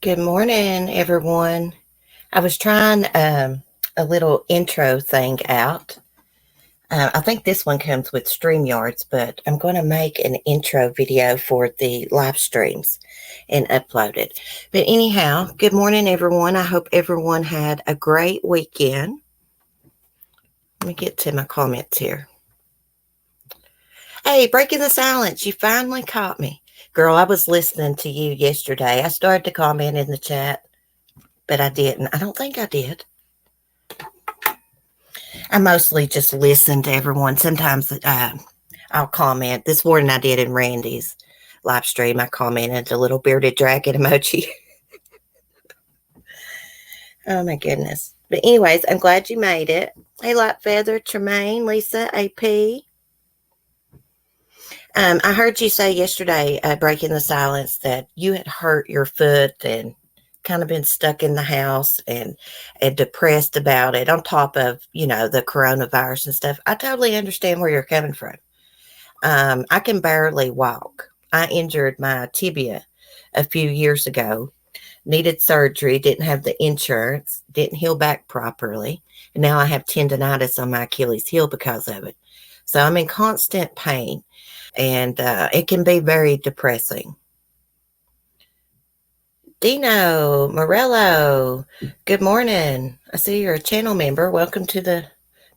Good morning, everyone. I was trying a little intro thing out. I think this one comes with StreamYards, but I'm going to make an intro video for the live streams and upload it. But anyhow, good morning, everyone. I hope everyone had a great weekend. Let me get to my comments here. Hey, breaking the silence. You finally caught me. Girl, I was listening to you yesterday. I started to comment in the chat, but I didn't. I don't think I did. I mostly just listen to everyone. Sometimes I'll comment. This morning I did in Randy's live stream. I commented the little bearded dragon emoji. Oh my goodness. But anyways, I'm glad you made it. Hey, Light Feather, Tremaine, Lisa, AP. I heard you say yesterday, breaking the silence, that you had hurt your foot and kind of been stuck in the house and depressed about it, on top of, the coronavirus and stuff. I totally understand where you're coming from. I can barely walk. I injured my tibia a few years ago, needed surgery, didn't have the insurance, didn't heal back properly. And now I have tendonitis on my Achilles heel because of it. So I'm in constant pain, and it can be very depressing. Dino Morello, good morning. I see you're a channel member. Welcome to the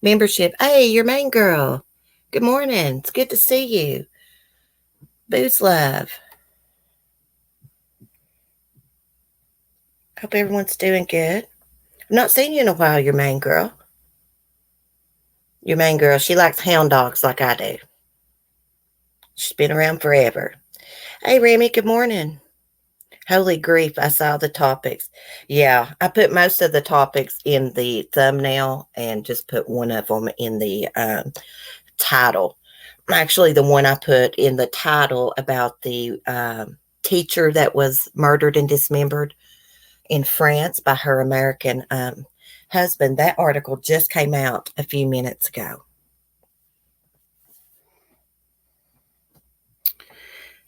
membership. Hey, your main girl. Good morning. It's good to see you. Boots Love. Hope everyone's doing good. I've not seen you in a while, your main girl. Your main girl, she likes hound dogs like I do. She's been around forever. Hey, Remy, good morning. Holy grief, I saw the topics. Yeah, I put most of the topics in the thumbnail and just put one of them in the title. Actually, the one I put in the title about the teacher that was murdered and dismembered in France by her American husband, that article just came out a few minutes ago.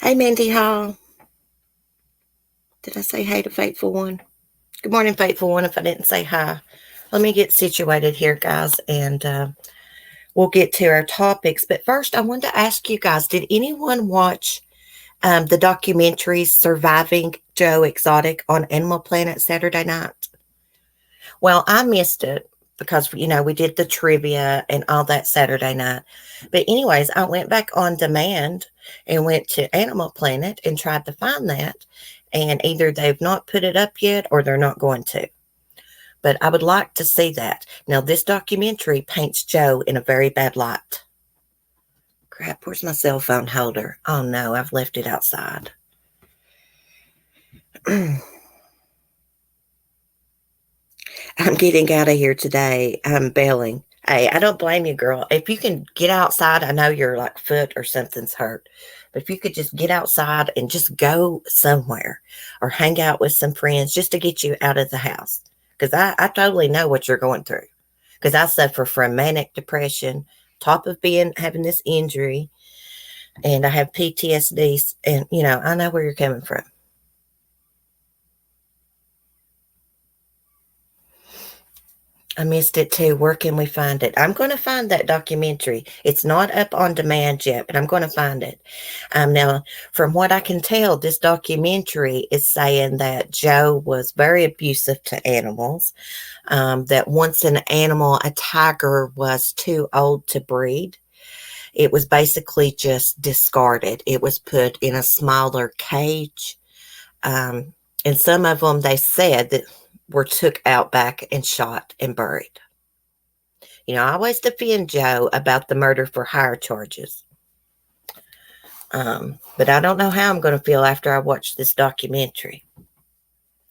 Hey, Mindy Hall. Did I say hey to Faithful One? Good morning, Faithful One, if I didn't say hi. Let me get situated here, guys, and we'll get to our topics. But first, I wanted to ask you guys, did anyone watch the documentary Surviving Joe Exotic on Animal Planet Saturday night? Well, I missed it because, we did the trivia and all that Saturday night. But anyways, I went back on demand and went to Animal Planet and tried to find that. And either they've not put it up yet or they're not going to. But I would like to see that. Now, this documentary paints Joe in a very bad light. Crap, where's my cell phone holder? Oh, no, I've left it outside. I'm getting out of here today. I'm bailing. Hey, I don't blame you, girl. If you can get outside, I know your foot or something's hurt. But if you could just get outside and just go somewhere or hang out with some friends just to get you out of the house. Because I totally know what you're going through. Because I suffer from manic depression, top of having this injury, and I have PTSD. And, I know where you're coming from. I missed it too. Where can we find it? I'm going to find that documentary. It's not up on demand yet, but I'm going to find it. Now, from what I can tell, this documentary is saying that Joe was very abusive to animals, that once an animal, a tiger, was too old to breed, it was basically just discarded. It was put in a smaller cage. And some of them, they said that were took out back and shot and buried. I always defend Joe about the murder for hire charges. But I don't know how I'm going to feel after I watch this documentary.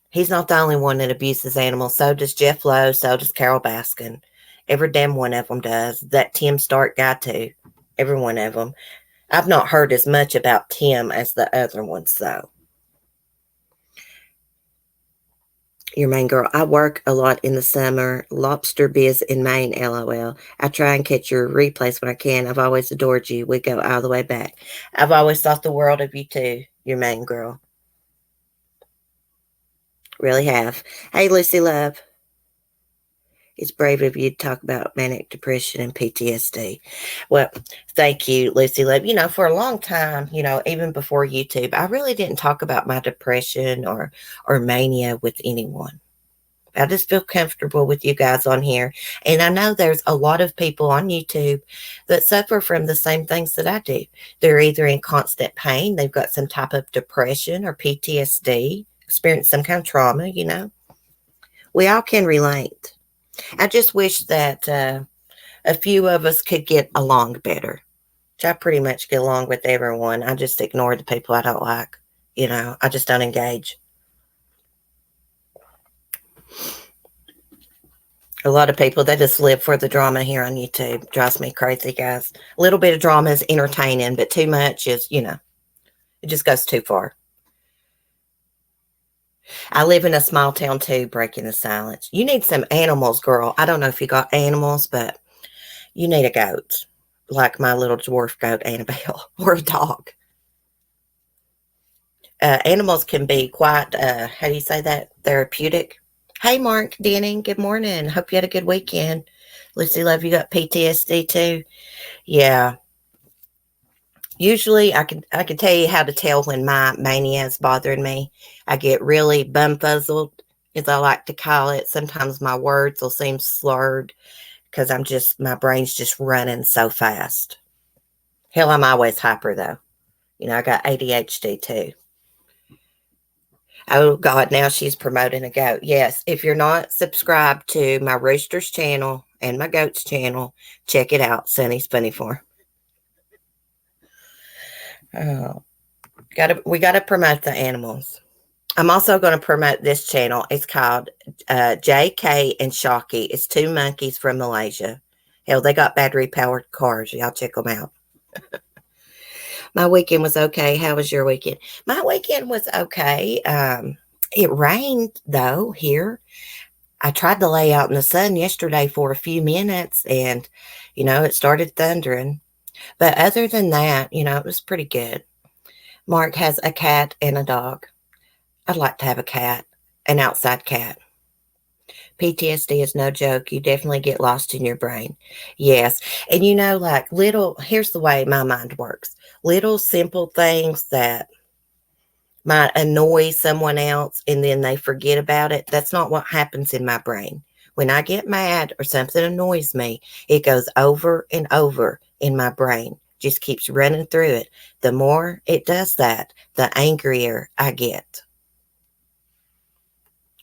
He's not the only one that abuses animals. So does Jeff Lowe. So does Carol Baskin. Every damn one of them does. That Tim Stark guy too. Every one of them. I've not heard as much about Tim as the other ones, though. Your main girl. I work a lot in the summer. Lobster biz in Maine, LOL. I try and catch your replays when I can. I've always adored you. We go all the way back. I've always thought the world of you too, your main girl. Really have. Hey, Lucy Love. It's brave of you to talk about manic depression and PTSD. Well, thank you, Lucy Love. For a long time, even before YouTube, I really didn't talk about my depression or mania with anyone. I just feel comfortable with you guys on here. And I know there's a lot of people on YouTube that suffer from the same things that I do. They're either in constant pain, they've got some type of depression or PTSD, experienced some kind of trauma. We all can relate. I just wish that a few of us could get along better. I pretty much get along with everyone. I just ignore the people I don't like. I just don't engage. A lot of people, they just live for the drama here on YouTube. Drives me crazy, guys. A little bit of drama is entertaining, but too much is, it just goes too far. I live in a small town too, breaking the silence. You need some animals, girl. I don't know if you got animals, but you need a goat, like my little dwarf goat, Annabelle, or a dog. Animals can be quite, how do you say that, therapeutic. Hey, Mark Denning, good morning. Hope you had a good weekend. Lucy Love, you got PTSD too? Yeah. Usually I can tell you how to tell when my mania is bothering me. I get really bumfuzzled, as I like to call it. Sometimes my words will seem slurred because my brain's just running so fast. Hell, I'm always hyper though. I got ADHD too. Oh God, now she's promoting a goat. Yes, if you're not subscribed to my Rooster's channel and my goat's channel, check it out. Sunny's Funny Farm. Oh, we gotta promote the animals. I'm also going to promote this channel. It's called JK and Shocky. It's two monkeys from Malaysia. Hell, they got battery powered cars. Y'all check them out. My weekend was okay. How was your weekend? My weekend was okay. It rained though here. I tried to lay out in the sun yesterday for a few minutes and, it started thundering. But other than that, it was pretty good. Mark has a cat and a dog. I'd like to have a cat, an outside cat. PTSD is no joke. You definitely get lost in your brain. Yes. And here's the way my mind works. Little simple things that might annoy someone else and then they forget about it. That's not what happens in my brain. When I get mad or something annoys me, it goes over and over in my brain. Just keeps running through it. The more it does that, the angrier I get.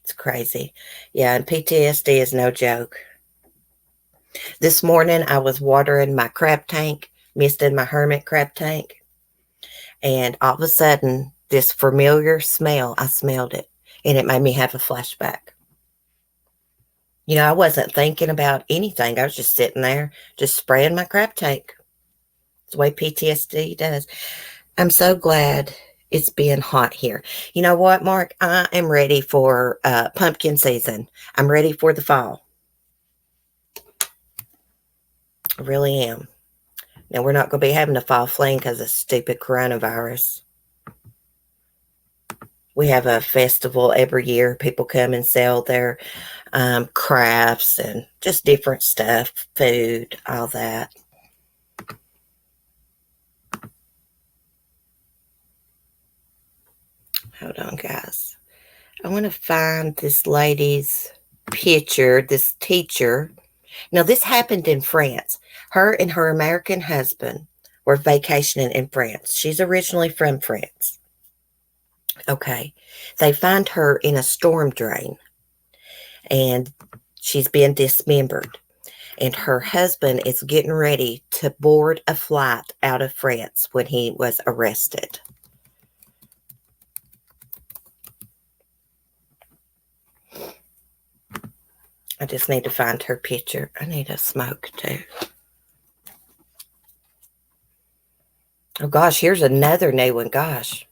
It's crazy. Yeah, and PTSD is no joke. This morning, I was watering my crab tank, misted my hermit crab tank, and all of a sudden, this familiar smell, I smelled it, and it made me have a flashback. I wasn't thinking about anything. I was just sitting there, just spraying my crab tank. It's the way PTSD does. I'm so glad it's being hot here. You know what, Mark? I am ready for pumpkin season. I'm ready for the fall. I really am. Now, we're not going to be having a fall fling because of stupid coronavirus. We have a festival every year. People come and sell their crafts and just different stuff, food, all that. Hold on, guys. I want to find this lady's picture, this teacher. Now, this happened in France. Her and her American husband were vacationing in France. She's originally from France. Okay. They find her in a storm drain, and she's been dismembered. And her husband is getting ready to board a flight out of France when he was arrested. I just need to find her picture. I need a smoke too. Oh gosh, here's another new one. Gosh,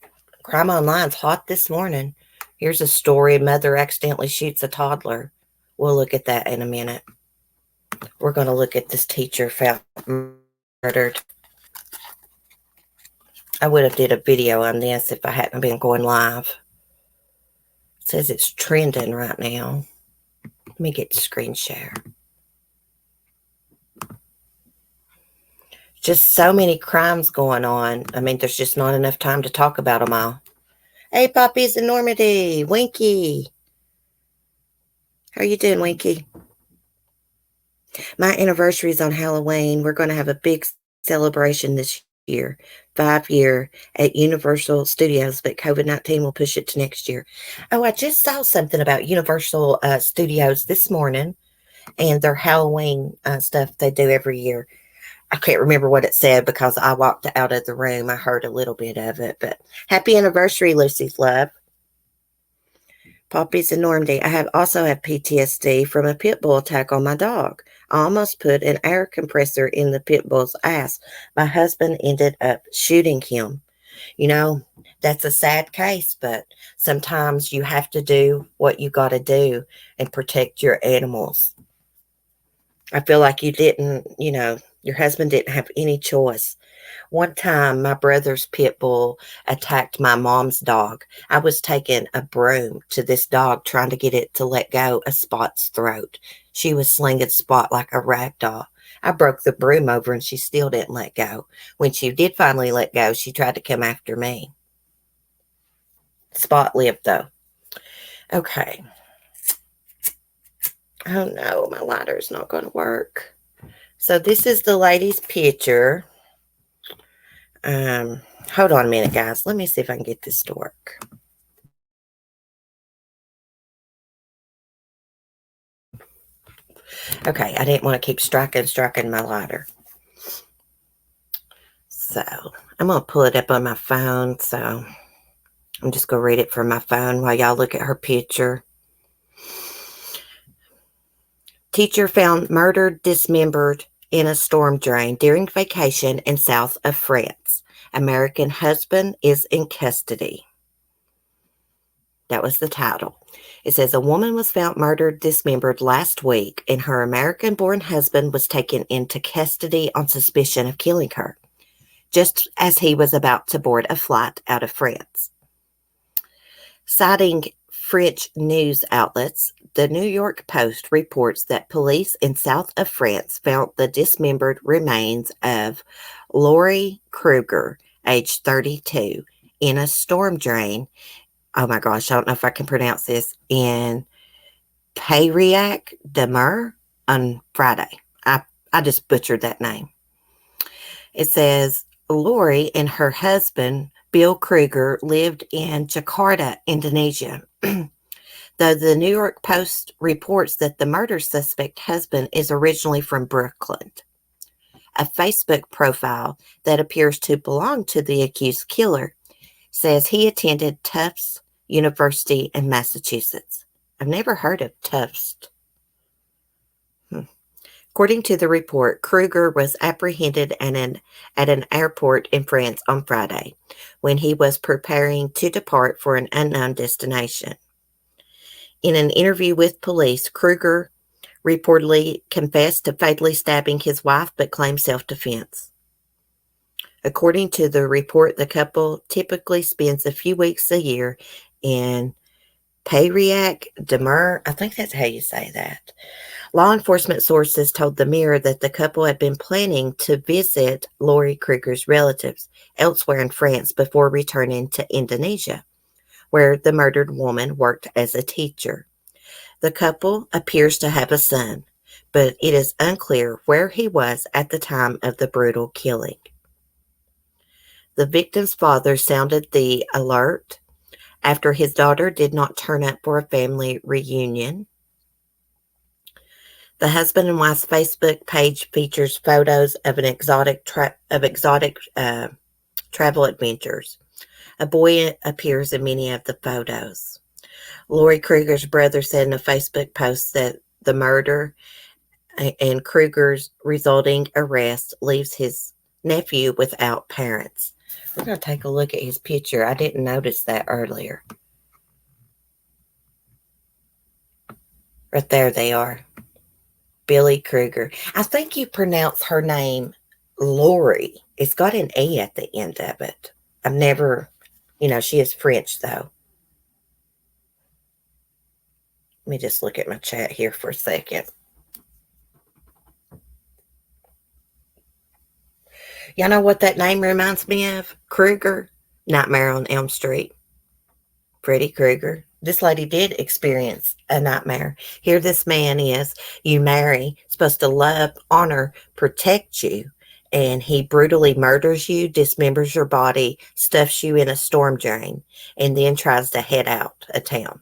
Crime Online's hot this morning. Here's a story. Mother accidentally shoots a toddler. We'll look at that in a minute. We're going to look at this teacher found murdered. I would have did a video on this if I hadn't been going live. It says it's trending right now. Let me get the screen share. Just so many crimes going on. I mean, there's just not enough time to talk about them all. Hey, Poppy's in Normandy. Winky. How are you doing, Winky? My anniversary is on Halloween. We're going to have a big celebration this year, 5-year at Universal Studios, but COVID-19 will push it to next year. Oh, I just saw something about Universal Studios this morning and their Halloween stuff they do every year. I can't remember what it said because I walked out of the room. I heard a little bit of it, but happy anniversary, Lucy's love. Poppy's in Normandy. I also have PTSD from a pit bull attack on my dog. I almost put an air compressor in the pit bull's ass. My husband ended up shooting him. You know, that's a sad case, but sometimes you have to do what you got to do and protect your animals. I feel like you didn't, your husband didn't have any choice. One time, my brother's pit bull attacked my mom's dog. I was taking a broom to this dog, trying to get it to let go of Spot's throat. She was slinging Spot like a rag doll. I broke the broom over and she still didn't let go. When she did finally let go, she tried to come after me. Spot lived, though. Okay. Oh, no, my lighter's not going to work. So this is the lady's picture. Hold on a minute, guys. Let me see if I can get this to work. Okay, I didn't want to keep striking my lighter. So I'm going to pull it up on my phone. So I'm just going to read it from my phone while y'all look at her picture. Teacher found murdered, dismembered in a storm drain during vacation in south of France. American husband is in custody. That was the title. It says a woman was found murdered, dismembered last week, and her American-born husband was taken into custody on suspicion of killing her, just as he was about to board a flight out of France. Citing French news outlets, the New York Post reports that police in south of France found the dismembered remains of Lori Krueger, age 32, in a storm drain. Oh my gosh, I don't know if I can pronounce this, in Payriac de Mer on Friday. I just butchered that name. It says Lori and her husband, Bill Krueger, lived in Jakarta, Indonesia. Though the New York Post reports that the murder suspect husband is originally from Brooklyn. A Facebook profile that appears to belong to the accused killer says he attended Tufts University in Massachusetts. I've never heard of Tufts. According to the report, Krueger was apprehended at an airport in France on Friday when he was preparing to depart for an unknown destination. In an interview with police, Krueger reportedly confessed to fatally stabbing his wife but claimed self-defense. According to the report, the couple typically spends a few weeks a year in Payriac de Mer. I think that's how you say that. Law enforcement sources told the Mirror that the couple had been planning to visit Lori Krueger's relatives elsewhere in France before returning to Indonesia, where the murdered woman worked as a teacher. The couple appears to have a son, but it is unclear where he was at the time of the brutal killing. The victim's father sounded the alert after his daughter did not turn up for a family reunion. The husband and wife's Facebook page features photos of exotic travel adventures. A boy appears in many of the photos. Lori Krueger's brother said in a Facebook post that the murder and Krueger's resulting arrest leaves his nephew without parents. We're going to take a look at his picture. I didn't notice that earlier. Right there they are. Billy Krueger. I think you pronounce her name Lori. It's got an E at the end of it. I've never, she is French though. Let me just look at my chat here for a second. Y'all know what that name reminds me of? Krueger. Nightmare on Elm Street. Freddy Krueger. This lady did experience a nightmare. Here this man is, you marry, supposed to love, honor, protect you, and he brutally murders you, dismembers your body, stuffs you in a storm drain, and then tries to head out of town.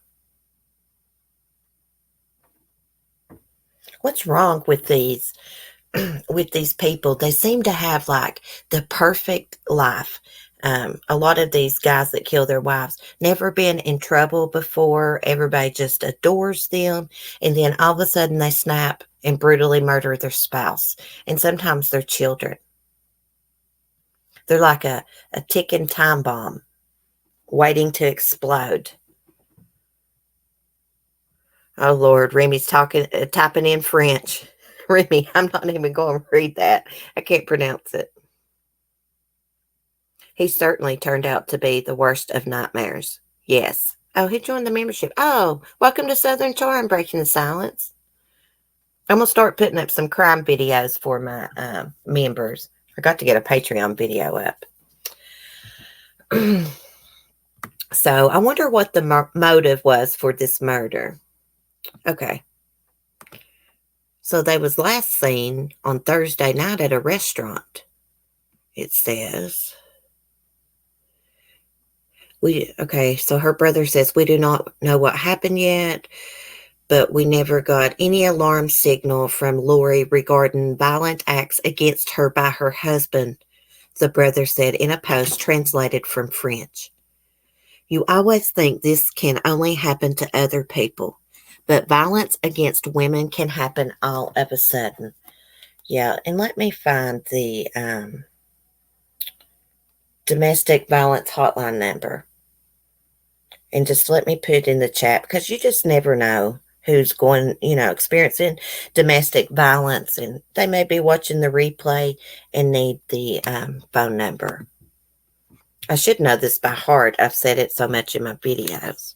What's wrong with these people? They seem to have like the perfect life. A lot of these guys that kill their wives never been in trouble before. Everybody just adores them, and then all of a sudden they snap and brutally murder their spouse and sometimes their children. They're like a ticking time bomb waiting to explode. Oh Lord, Remy's typing in French. Remy, I'm not even going to read that. I can't pronounce it. He certainly turned out to be the worst of nightmares. Yes. Oh, he joined the membership. Oh, welcome to Southern Charm, Breaking the Silence. I'm going to start putting up some crime videos for my members. I got to get a Patreon video up. So I wonder what the motive was for this murder. Okay. So they was last seen on Thursday night at a restaurant. It says... Okay, so her brother says, we do not know what happened yet, but we never got any alarm signal from Lori regarding violent acts against her by her husband, the brother said in a post translated from French. You always think this can only happen to other people, but violence against women can happen all of a sudden. Yeah, and let me find the domestic violence hotline number. And just let me put it in the chat, because you just never know who's going, experiencing domestic violence, and they may be watching the replay and need the phone number. I should know this by heart. I've said it so much in my videos.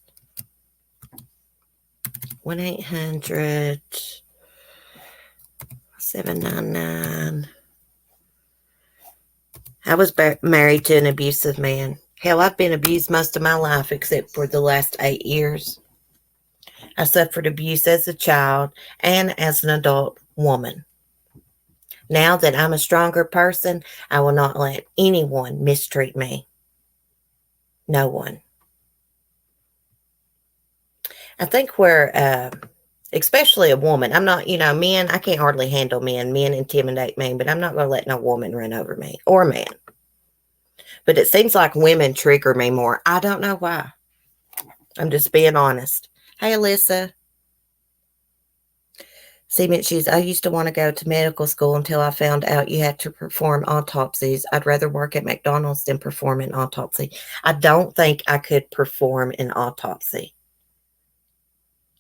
1-800-799. I was married to an abusive man. Hell, I've been abused most of my life except for the last 8 years. I suffered abuse as a child and as an adult woman. Now that I'm a stronger person, I will not let anyone mistreat me. No one. I think we're, especially a woman, I'm not, men, I can't hardly handle men. Men intimidate me, but I'm not going to let no woman run over me or man. But it seems like women trigger me more. I don't know why. I'm just being honest. Hey, Alyssa. Cement shoes. I used to want to go to medical school until I found out you had to perform autopsies. I'd rather work at McDonald's than perform an autopsy. I don't think I could perform an autopsy.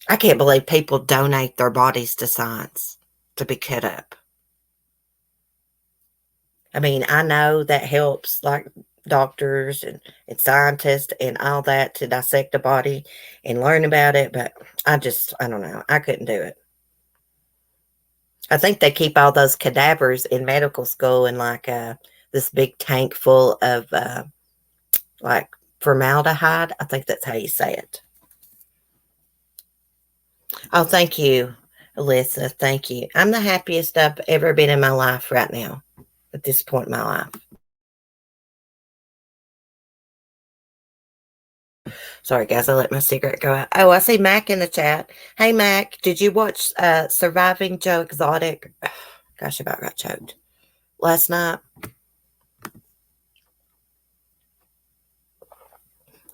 I can't believe people donate their bodies to science to be cut up. I mean, I know that helps, like doctors and scientists and all that, to dissect a body and learn about it, but I don't know. I couldn't do it. I think they keep all those cadavers in medical school in like this big tank full of like formaldehyde. I think that's how you say it. Oh, thank you, Alyssa. Thank you. I'm the happiest I've ever been in my life right now, at this point in my life. Sorry, guys, I let my cigarette go out. Oh, I see Mac in the chat. Hey, Mac, did you watch Surviving Joe Exotic? Gosh, I about got choked last night.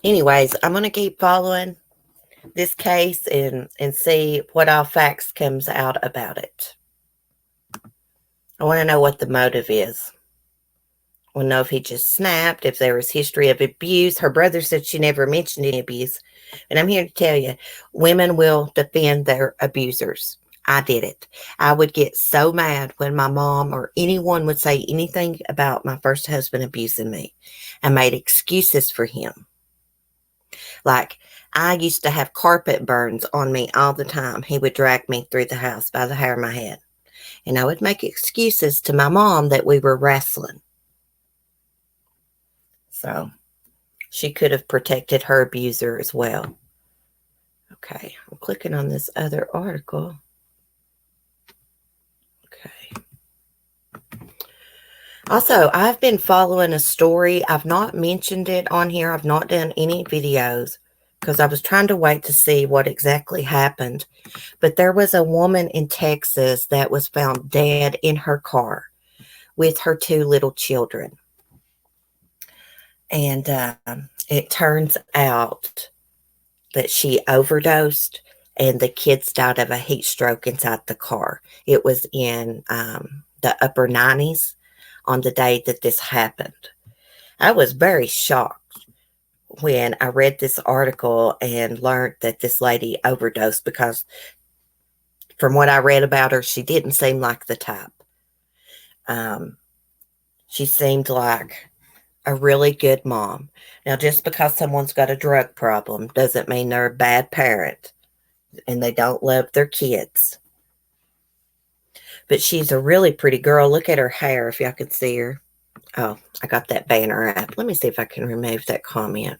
Anyways, I'm going to keep following this case and see what all facts comes out about it. I want to know what the motive is. I want to know if he just snapped, if there was history of abuse. Her brother said she never mentioned any abuse. And I'm here to tell you, women will defend their abusers. I did it. I would get so mad when my mom or anyone would say anything about my first husband abusing me. I made excuses for him. Like, I used to have carpet burns on me all the time. He would drag me through the house by the hair of my head. And I would make excuses to my mom that we were wrestling. So she could have protected her abuser as well. Okay, I'm clicking on this other article. Okay. Also, I've been following a story. I've not mentioned it on here. I've not done any videos because I was trying to wait to see what exactly happened. But there was a woman in Texas that was found dead in her car with her 2 little children. And it turns out that she overdosed and the kids died of a heat stroke inside the car. It was in the upper 90s on the day that this happened. I was very shocked when I read this article and learned that this lady overdosed because from what I read about her, she didn't seem like the type. She seemed like a really good mom. Now, just because someone's got a drug problem doesn't mean they're a bad parent and they don't love their kids. But she's a really pretty girl. Look at her hair, if y'all could see her. Oh, I got that banner up. Let me see if I can remove that comment.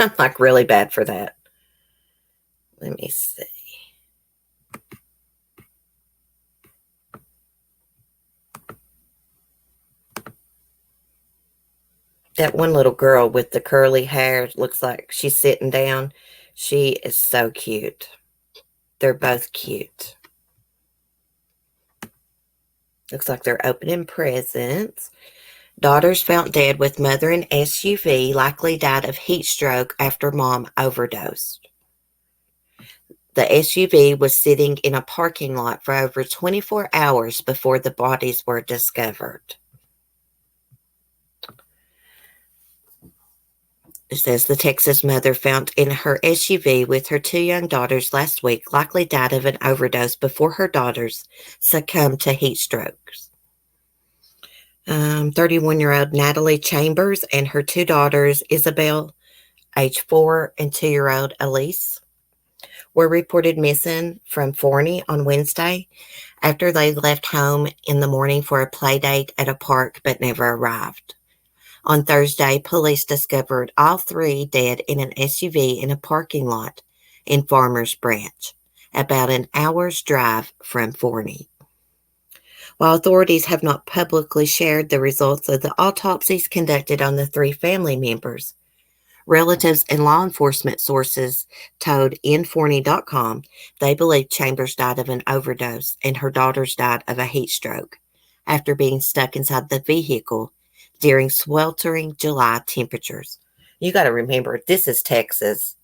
I'm like really bad for that. Let me see. That one little girl with the curly hair looks like she's sitting down. She is so cute. They're both cute. Looks like they're opening presents. Daughters found dead with mother in SUV, likely died of heat stroke after mom overdosed. The SUV was sitting in a parking lot for over 24 hours before the bodies were discovered. It says the Texas mother found in her SUV with her 2 young daughters last week likely died of an overdose before her daughters succumbed to heat strokes. 31-year-old Natalie Chambers and her 2 daughters, Isabel, age 4, and 2-year-old Alyssa, were reported missing from Forney on Wednesday after they left home in the morning for a play date at a park but never arrived. On Thursday, police discovered all 3 dead in an SUV in a parking lot in Farmers Branch, about an hour's drive from Forney. While authorities have not publicly shared the results of the autopsies conducted on the 3 family members, relatives and law enforcement sources told Inforney.com they believe Chambers died of an overdose and her daughters died of a heat stroke after being stuck inside the vehicle during sweltering July temperatures. You got to remember, this is Texas.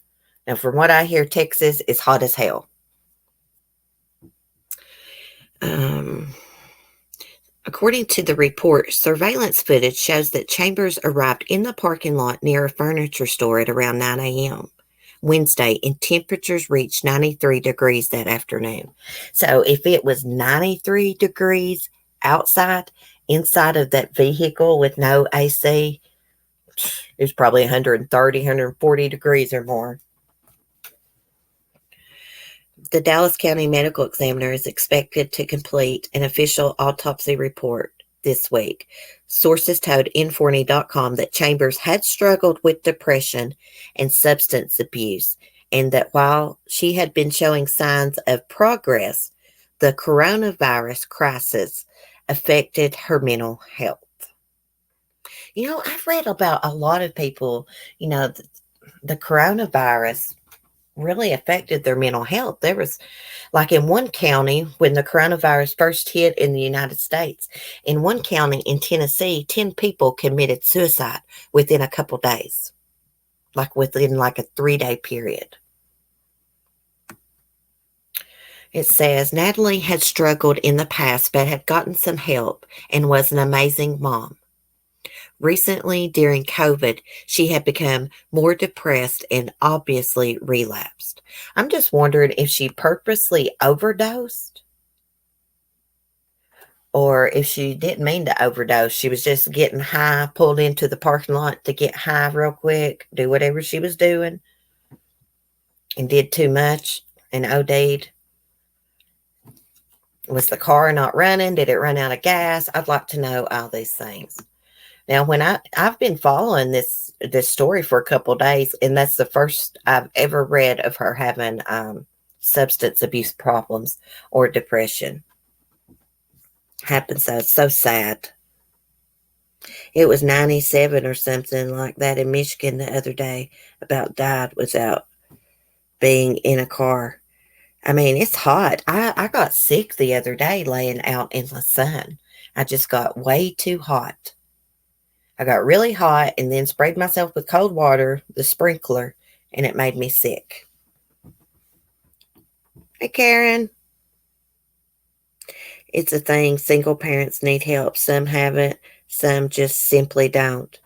Now, from what I hear, Texas is hot as hell. According to the report, surveillance footage shows that Chambers arrived in the parking lot near a furniture store at around 9 a.m. Wednesday, and temperatures reached 93 degrees that afternoon. So if it was 93 degrees outside, inside of that vehicle with no AC, it was probably 130, 140 degrees or more. The Dallas County Medical Examiner is expected to complete an official autopsy report this week. Sources told Inforney.com that Chambers had struggled with depression and substance abuse, and that while she had been showing signs of progress, the coronavirus crisis affected her mental health. You know, I've read about a lot of people, you know, the coronavirus really affected their mental health. There was, like in one county, when the coronavirus first hit in the United States, in one county in Tennessee, 10 people committed suicide within a couple days, like within like a 3-day period. It says Natalie had struggled in the past but had gotten some help and was an amazing mom. Recently, during COVID, she had become more depressed and obviously relapsed. I'm just wondering if she purposely overdosed or if she didn't mean to overdose. She was just getting high, pulled into the parking lot to get high real quick, do whatever she was doing. and did too much and OD'd? Was the car not running? Did it run out of gas? I'd like to know all these things. Now, when I've been following this story for a couple of days, and that's the first I've ever read of her having substance abuse problems or depression. Happens, so it's so sad. It was 97 or something like that in Michigan the other day. About died without being in a car. I mean, it's hot. I got sick the other day laying out in the sun. I just got way too hot. I got really hot and then sprayed myself with cold water, the sprinkler, and it made me sick. Hey, Karen. It's a thing. Single parents need help. Some have it. Some just simply don't.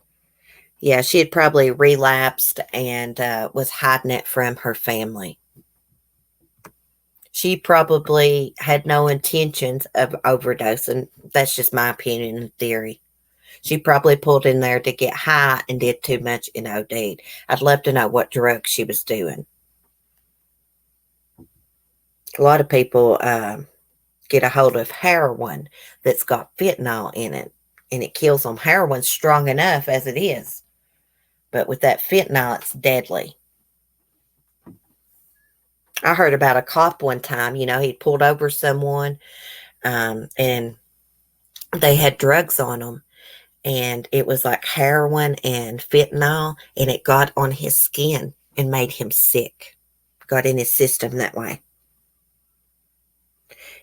Yeah, she had probably relapsed and was hiding it from her family. She probably had no intentions of overdosing. That's just my opinion and theory. She probably pulled in there to get high and did too much and OD'd. I'd love to know what drugs she was doing. A lot of people get a hold of heroin that's got fentanyl in it, and it kills them. Heroin's strong enough as it is, but with that fentanyl, it's deadly. I heard about a cop one time, he pulled over someone and they had drugs on them, and it was like heroin and fentanyl, and it got on his skin and made him sick. Got in his system that way.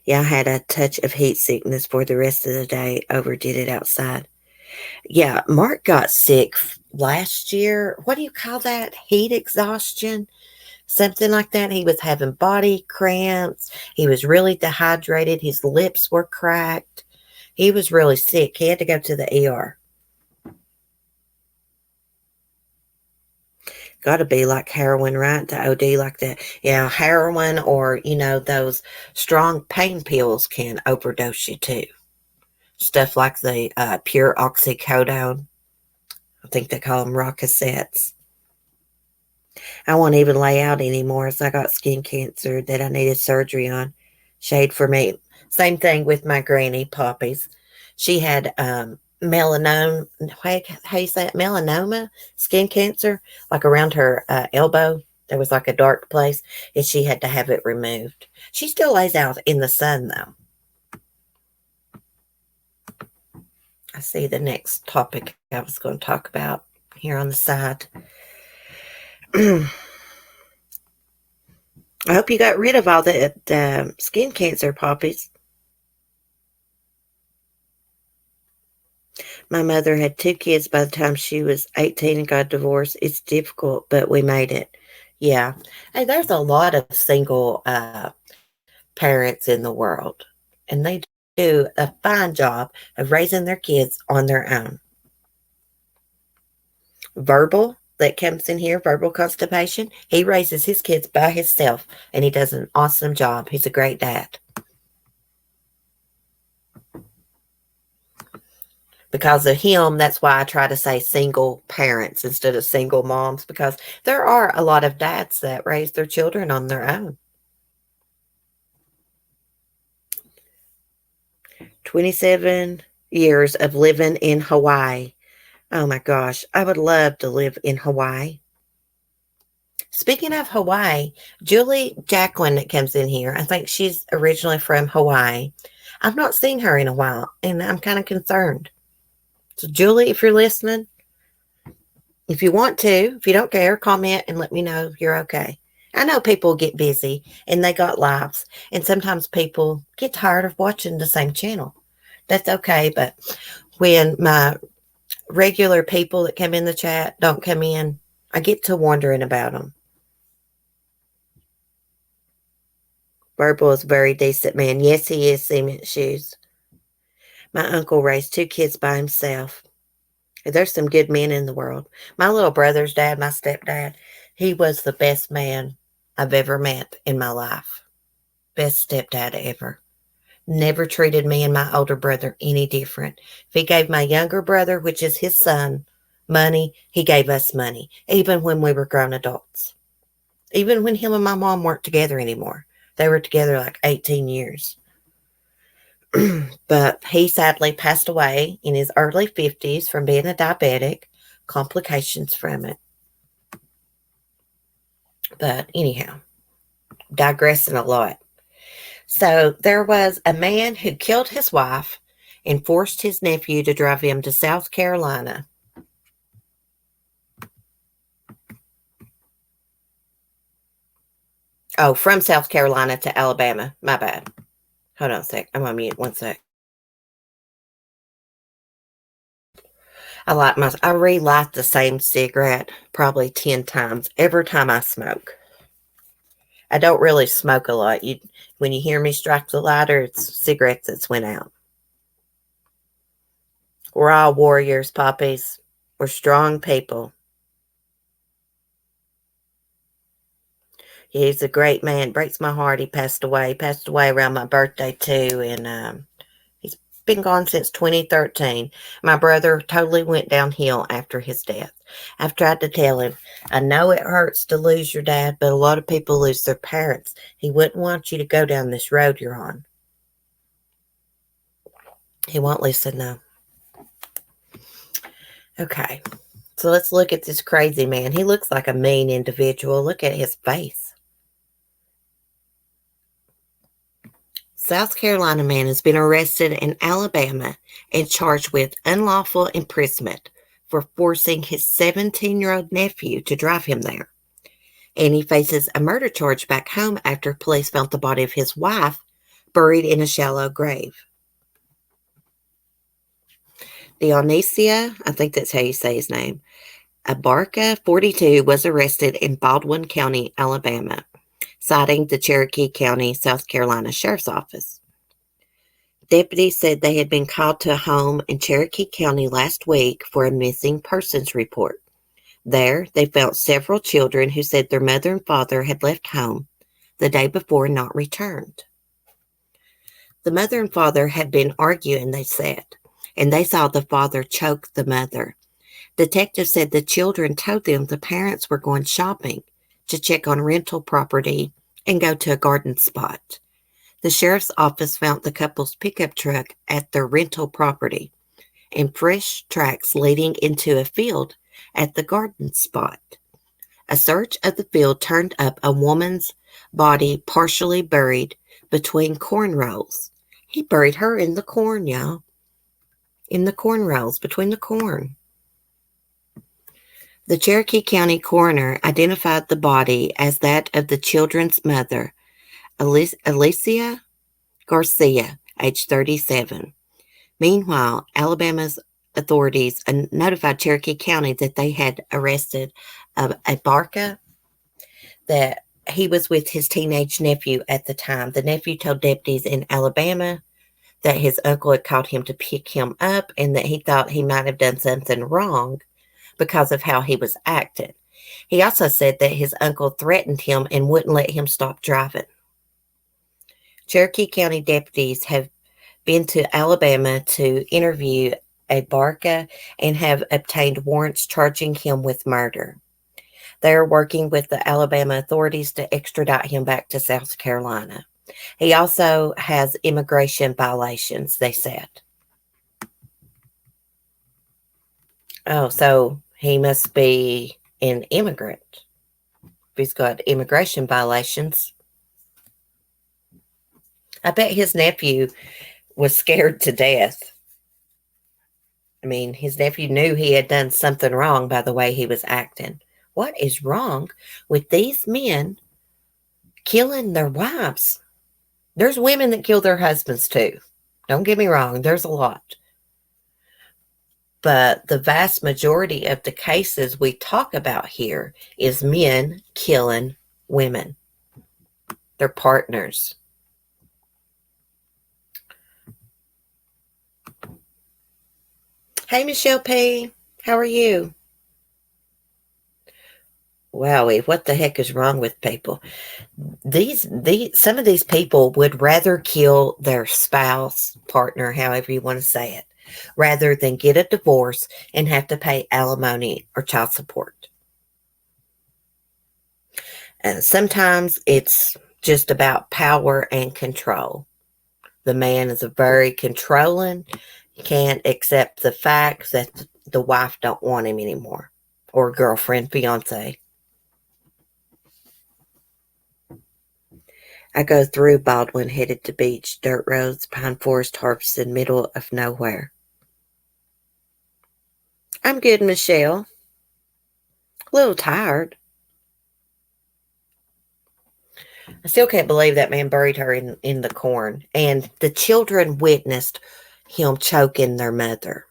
Yeah, I had a touch of heat sickness for the rest of the day. Overdid it outside. Yeah, Mark got sick last year. What do you call that? Heat exhaustion? Something like that. He was having body cramps. He was really dehydrated. His lips were cracked. He was really sick. He had to go to the ER. Got to be like heroin, right? To OD like that. Yeah, heroin or, those strong pain pills can overdose you too. Stuff like the pure oxycodone. I think they call them Rockettes. I won't even lay out anymore as I got skin cancer that I needed surgery on. Shade for me. Same thing with my granny, Poppy's. She had melanoma, how you say it? Melanoma, skin cancer, like around her elbow. There was like a dark place, and she had to have it removed. She still lays out in the sun, though. I see the next topic I was going to talk about here on the side. I hope you got rid of all the skin cancer, Poppies. My mother had 2 kids by the time she was 18 and got divorced. It's difficult, but we made it. Yeah. Hey, there's a lot of single parents in the world, and they do a fine job of raising their kids on their own. Verbal, that comes in here, verbal constipation, he raises his kids by himself, and he does an awesome job. He's a great dad. Because of him, that's why I try to say single parents instead of single moms, because there are a lot of dads that raise their children on their own. 27 years of living in Hawaii. Oh my gosh, I would love to live in Hawaii. Speaking of Hawaii, Julie Jacqueline that comes in here, I think she's originally from Hawaii. I've not seen her in a while, and I'm kind of concerned. So, Julie, if you're listening, if you want to, if you don't care, comment and let me know you're okay. I know people get busy and they got lives, and sometimes people get tired of watching the same channel. That's okay, but when my regular people that come in the chat don't come in, I get to wondering about them. Verbal is a very decent man. Yes, he is, cement shoes. My uncle raised 2 kids by himself. There's some good men in the world. My little brother's dad, my stepdad, he was the best man I've ever met in my life. Best stepdad ever. Never treated me and my older brother any different. If he gave my younger brother, which is his son, money, he gave us money, even when we were grown adults. even when him and my mom weren't together anymore. They were together like 18 years. But he sadly passed away in his early 50s from being a diabetic, complications from it. But anyhow, digressing a lot. So there was a man who killed his wife and forced his nephew to drive him to South Carolina. Oh, from South Carolina to Alabama. My bad. Hold on a sec. I'm on mute. One sec. I relight the same cigarette probably 10 times every time I smoke. I don't really smoke a lot. When you hear me strike the lighter, it's cigarettes that's went out. We're all warriors, poppies. We're strong people. He's a great man. Breaks my heart. He passed away. He passed away around my birthday too, and he's been gone since 2013. My brother totally went downhill after his death. I've tried to tell him, I know it hurts to lose your dad, but a lot of people lose their parents. He wouldn't want you to go down this road you're on. He won't listen, though. Okay, so let's look at this crazy man. He looks like a mean individual. Look at his face. South Carolina man has been arrested in Alabama and charged with unlawful imprisonment for forcing his 17-year-old nephew to drive him there. And he faces a murder charge back home after police found the body of his wife buried in a shallow grave. Dionysia, I think that's how you say his name, Abarca, 42, was arrested in Baldwin County, Alabama, citing the Cherokee County, South Carolina Sheriff's Office. Deputies said they had been called to a home in Cherokee County last week for a missing persons report. There, they found several children who said their mother and father had left home the day before and not returned. The mother and father had been arguing, they said, and they saw the father choke the mother. Detectives said the children told them the parents were going shopping to check on rental property and go to a garden spot. The sheriff's office found the couple's pickup truck at their rental property and fresh tracks leading into a field at the garden spot. A search of the field turned up a woman's body partially buried between corn rows. He buried her in the corn, y'all. In the corn rows, between the corn. The Cherokee County coroner identified the body as that of the children's mother, Alyssa Garcia, age 37. Meanwhile, Alabama's authorities notified Cherokee County that they had arrested Abarca, that he was with his teenage nephew at the time. The nephew told deputies in Alabama that his uncle had called him to pick him up and that he thought he might have done something wrong because of how he was acting. He also said that his uncle threatened him and wouldn't let him stop driving. Cherokee County deputies have been to Alabama to interview Abarca and have obtained warrants charging him with murder. They are working with the Alabama authorities to extradite him back to South Carolina. He also has immigration violations, they said. Oh, so he must be an immigrant. If he's got immigration violations. I bet his nephew was scared to death. I mean, his nephew knew he had done something wrong by the way he was acting. What is wrong with these men killing their wives? There's women that kill their husbands too. Don't get me wrong, there's a lot. But the vast majority of the cases we talk about here is men killing women, their partners. Hey, Michelle P., how are you? Wowie, what the heck is wrong with people? Some of these people would rather kill their spouse, partner, however you want to say it, rather than get a divorce and have to pay alimony or child support. And sometimes it's just about power and control. The man is a very controlling, can't accept the fact that the wife don't want him anymore, or girlfriend, fiance. I go through Baldwin, headed to beach, dirt roads, pine forest, harvested, middle of nowhere. I'm good, Michelle. A little tired. I still can't believe that man buried her in the corn. And the children witnessed him choking their mother.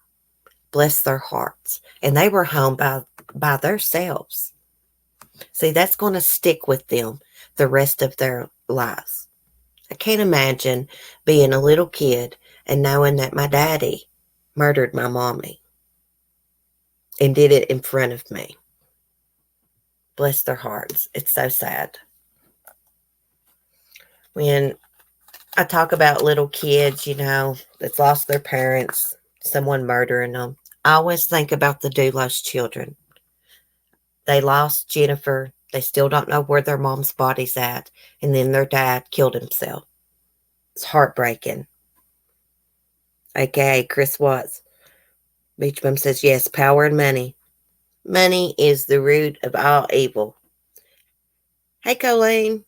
Bless their hearts. And they were home by themselves. See, that's going to stick with them the rest of their lives. I can't imagine being a little kid and knowing that my daddy murdered my mommy and did it in front of me. Bless their hearts. It's so sad. When I talk about little kids, that's lost their parents, someone murdering them, I always think about the Doulos children. They lost Jennifer. They still don't know where their mom's body's at. And then their dad killed himself. It's heartbreaking. AKA Chris Watts. Beach Bum says, yes, power and money. Money is the root of all evil. Hey, Colleen.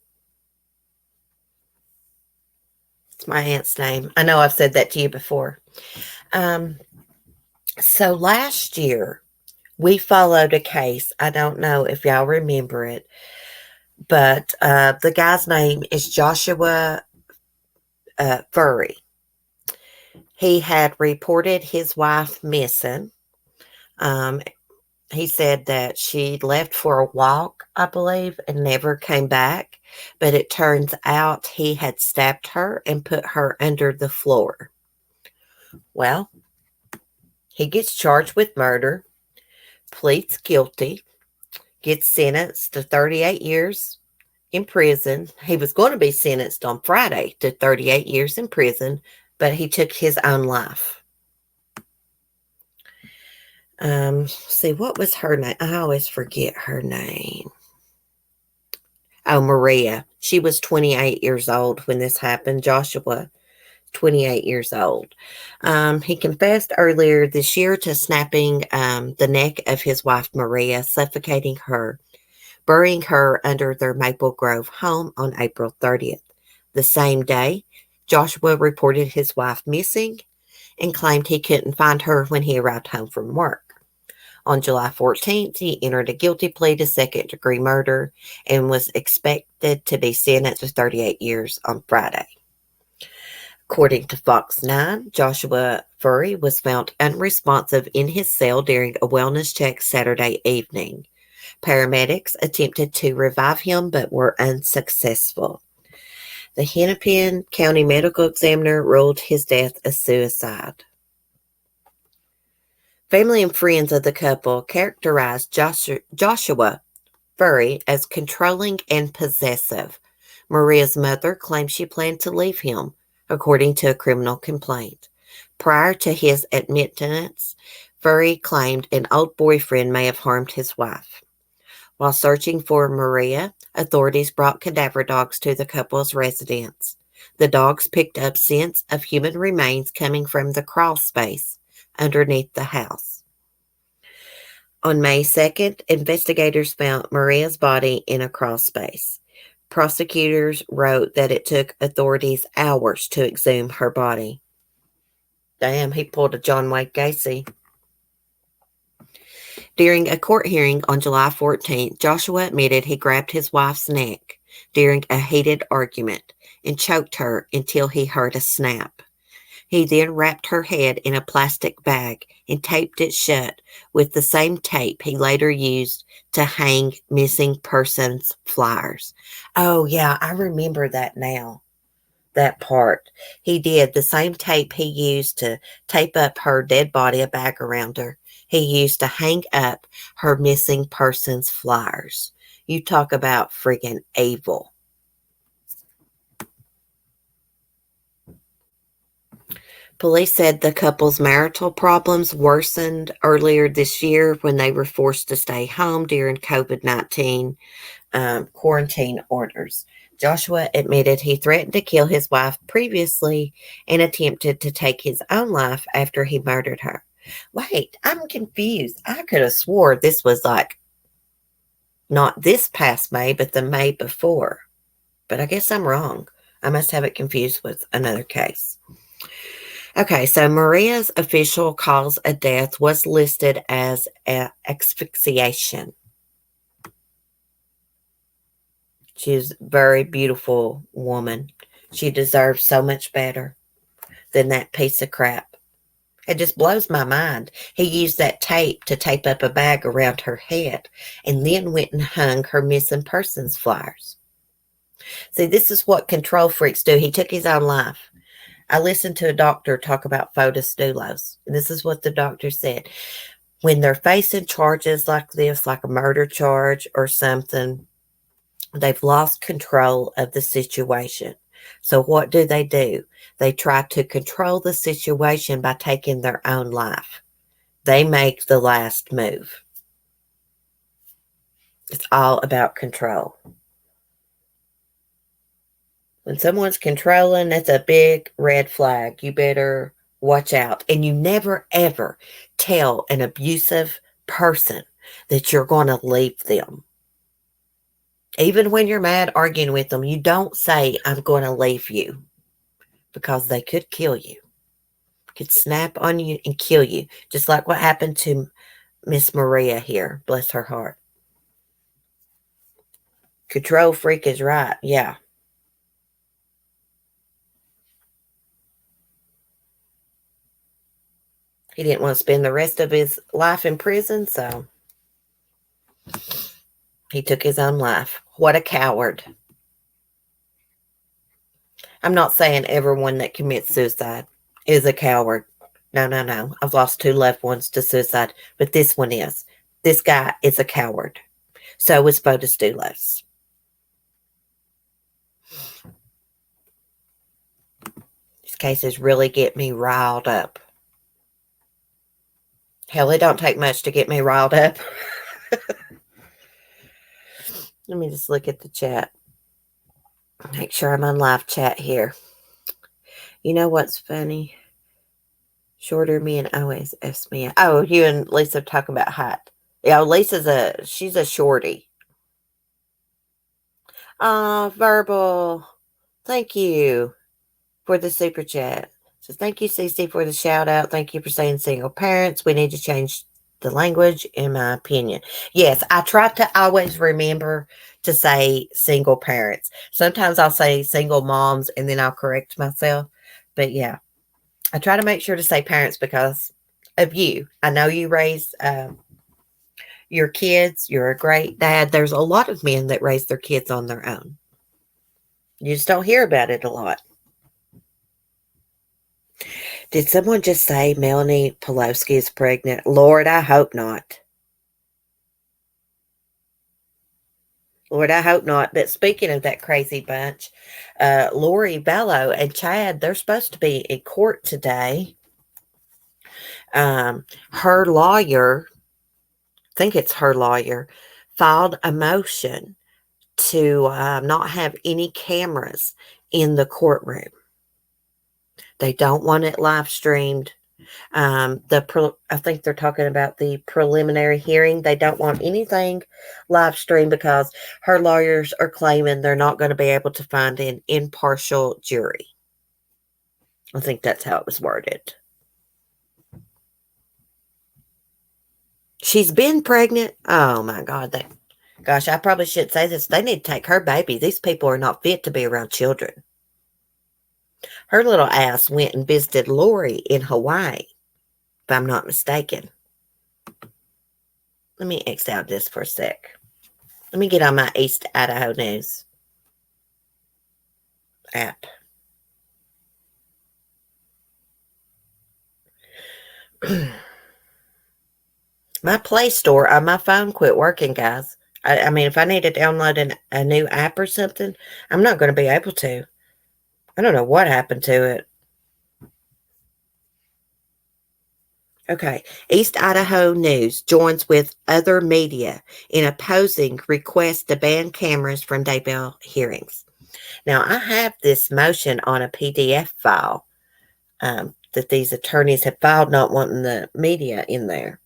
It's my aunt's name. I know I've said that to you before. So last year, we followed a case. I don't know if y'all remember it, but the guy's name is Joshua Furry. He had reported his wife missing. He said that she left for a walk, I believe, and never came back. But it turns out he had stabbed her and put her under the floor. Well, he gets charged with murder, pleads guilty, gets sentenced to 38 years in prison. He was going to be sentenced on Friday to 38 years in prison, but he took his own life. See, what was her name? I always forget her name. Oh, Maria. She was 28 years old when this happened. Joshua, 28 years old. He confessed earlier this year to snapping the neck of his wife, Maria, suffocating her, burying her under their Maple Grove home on April 30th. The same day, Joshua reported his wife missing and claimed he couldn't find her when he arrived home from work. On July 14th, he entered a guilty plea to second-degree murder and was expected to be sentenced to 38 years on Friday. According to Fox 9, Joshua Furry was found unresponsive in his cell during a wellness check Saturday evening. Paramedics attempted to revive him but were unsuccessful. The Hennepin County Medical Examiner ruled his death a suicide. Family and friends of the couple characterized Joshua Furry as controlling and possessive. Maria's mother claimed she planned to leave him, according to a criminal complaint. Prior to his admittance, Furry claimed an old boyfriend may have harmed his wife. While searching for Maria, authorities brought cadaver dogs to the couple's residence. The dogs picked up scents of human remains coming from the crawl space underneath the house. On May 2nd, investigators found Maria's body in a crawl space. Prosecutors wrote that it took authorities hours to exhume her body. Damn, he pulled a John Wayne Gacy. During a court hearing on July 14th, Joshua admitted he grabbed his wife's neck during a heated argument and choked her until he heard a snap. He then wrapped her head in a plastic bag and taped it shut with the same tape he later used to hang missing persons flyers. Oh, yeah, I remember that now, that part. He did the same tape he used to tape up her dead body, a bag around her. He used to hang up her missing persons flyers. You talk about freaking evil. Police said the couple's marital problems worsened earlier this year when they were forced to stay home during COVID-19 quarantine orders. Joshua admitted he threatened to kill his wife previously and attempted to take his own life after he murdered her. Wait, I'm confused. I could have swore this was like not this past May, but the May before. But I guess I'm wrong. I must have it confused with another case. Okay, so Maria's official cause of death was listed as asphyxiation. She's a very beautiful woman. She deserves so much better than that piece of crap. It just blows my mind. He used that tape to tape up a bag around her head and then went and hung her missing persons flyers. See, this is what control freaks do. He took his own life. I listened to a doctor talk about photosdulos. This is what the doctor said. When they're facing charges like this, like a murder charge or something, they've lost control of the situation. So what do? They try to control the situation by taking their own life. They make the last move. It's all about control. When someone's controlling, that's a big red flag. You better watch out. And you never, ever tell an abusive person that you're going to leave them. Even when you're mad arguing with them, you don't say, I'm going to leave you. Because they could kill you. Could snap on you and kill you. Just like what happened to Miss Maria here. Bless her heart. Control freak is right. Yeah. He didn't want to spend the rest of his life in prison, so he took his own life. What a coward. I'm not saying everyone that commits suicide is a coward. No. I've lost 2 loved ones to suicide, but this one is. This guy is a coward. So is photosdulos. These cases really get me riled up. Hell, it don't take much to get me riled up. Let me just look at the chat. Make sure I'm on live chat here. You know what's funny? Shorter me and always ask me. Oh, you and Lisa talk about height. Yeah, she's a shorty. Verbal. Thank you for the super chat. So thank you, Cece, for the shout out. Thank you for saying single parents. We need to change the language, in my opinion. Yes, I try to always remember to say single parents. Sometimes I'll say single moms and then I'll correct myself. But yeah, I try to make sure to say parents because of you. I know you raise your kids. You're a great dad. There's a lot of men that raise their kids on their own. You just don't hear about it a lot. Did someone just say Melanie Pawlowski is pregnant? Lord, I hope not. Lord, I hope not. But speaking of that crazy bunch, Lori Vallow and Chad, they're supposed to be in court today. Her lawyer, I think it's her lawyer, filed a motion to not have any cameras in the courtroom. They don't want it live streamed. I think they're talking about the preliminary hearing. They don't want anything live streamed because her lawyers are claiming they're not going to be able to find an impartial jury. I think that's how it was worded. She's been pregnant. Oh my God. Gosh, I probably should say this. They need to take her baby. These people are not fit to be around children. Her little ass went and visited Lori in Hawaii, if I'm not mistaken. Let me X out this for a sec. Let me get on my East Idaho News app. My Play Store on my phone quit working, guys. I mean, if I need to download a new app or something, I'm not going to be able to. I don't know what happened to it. Okay. East Idaho News joins with other media in opposing request to ban cameras from Daybell hearings. Now, I have this motion on a PDF file that these attorneys have filed, not wanting the media in there.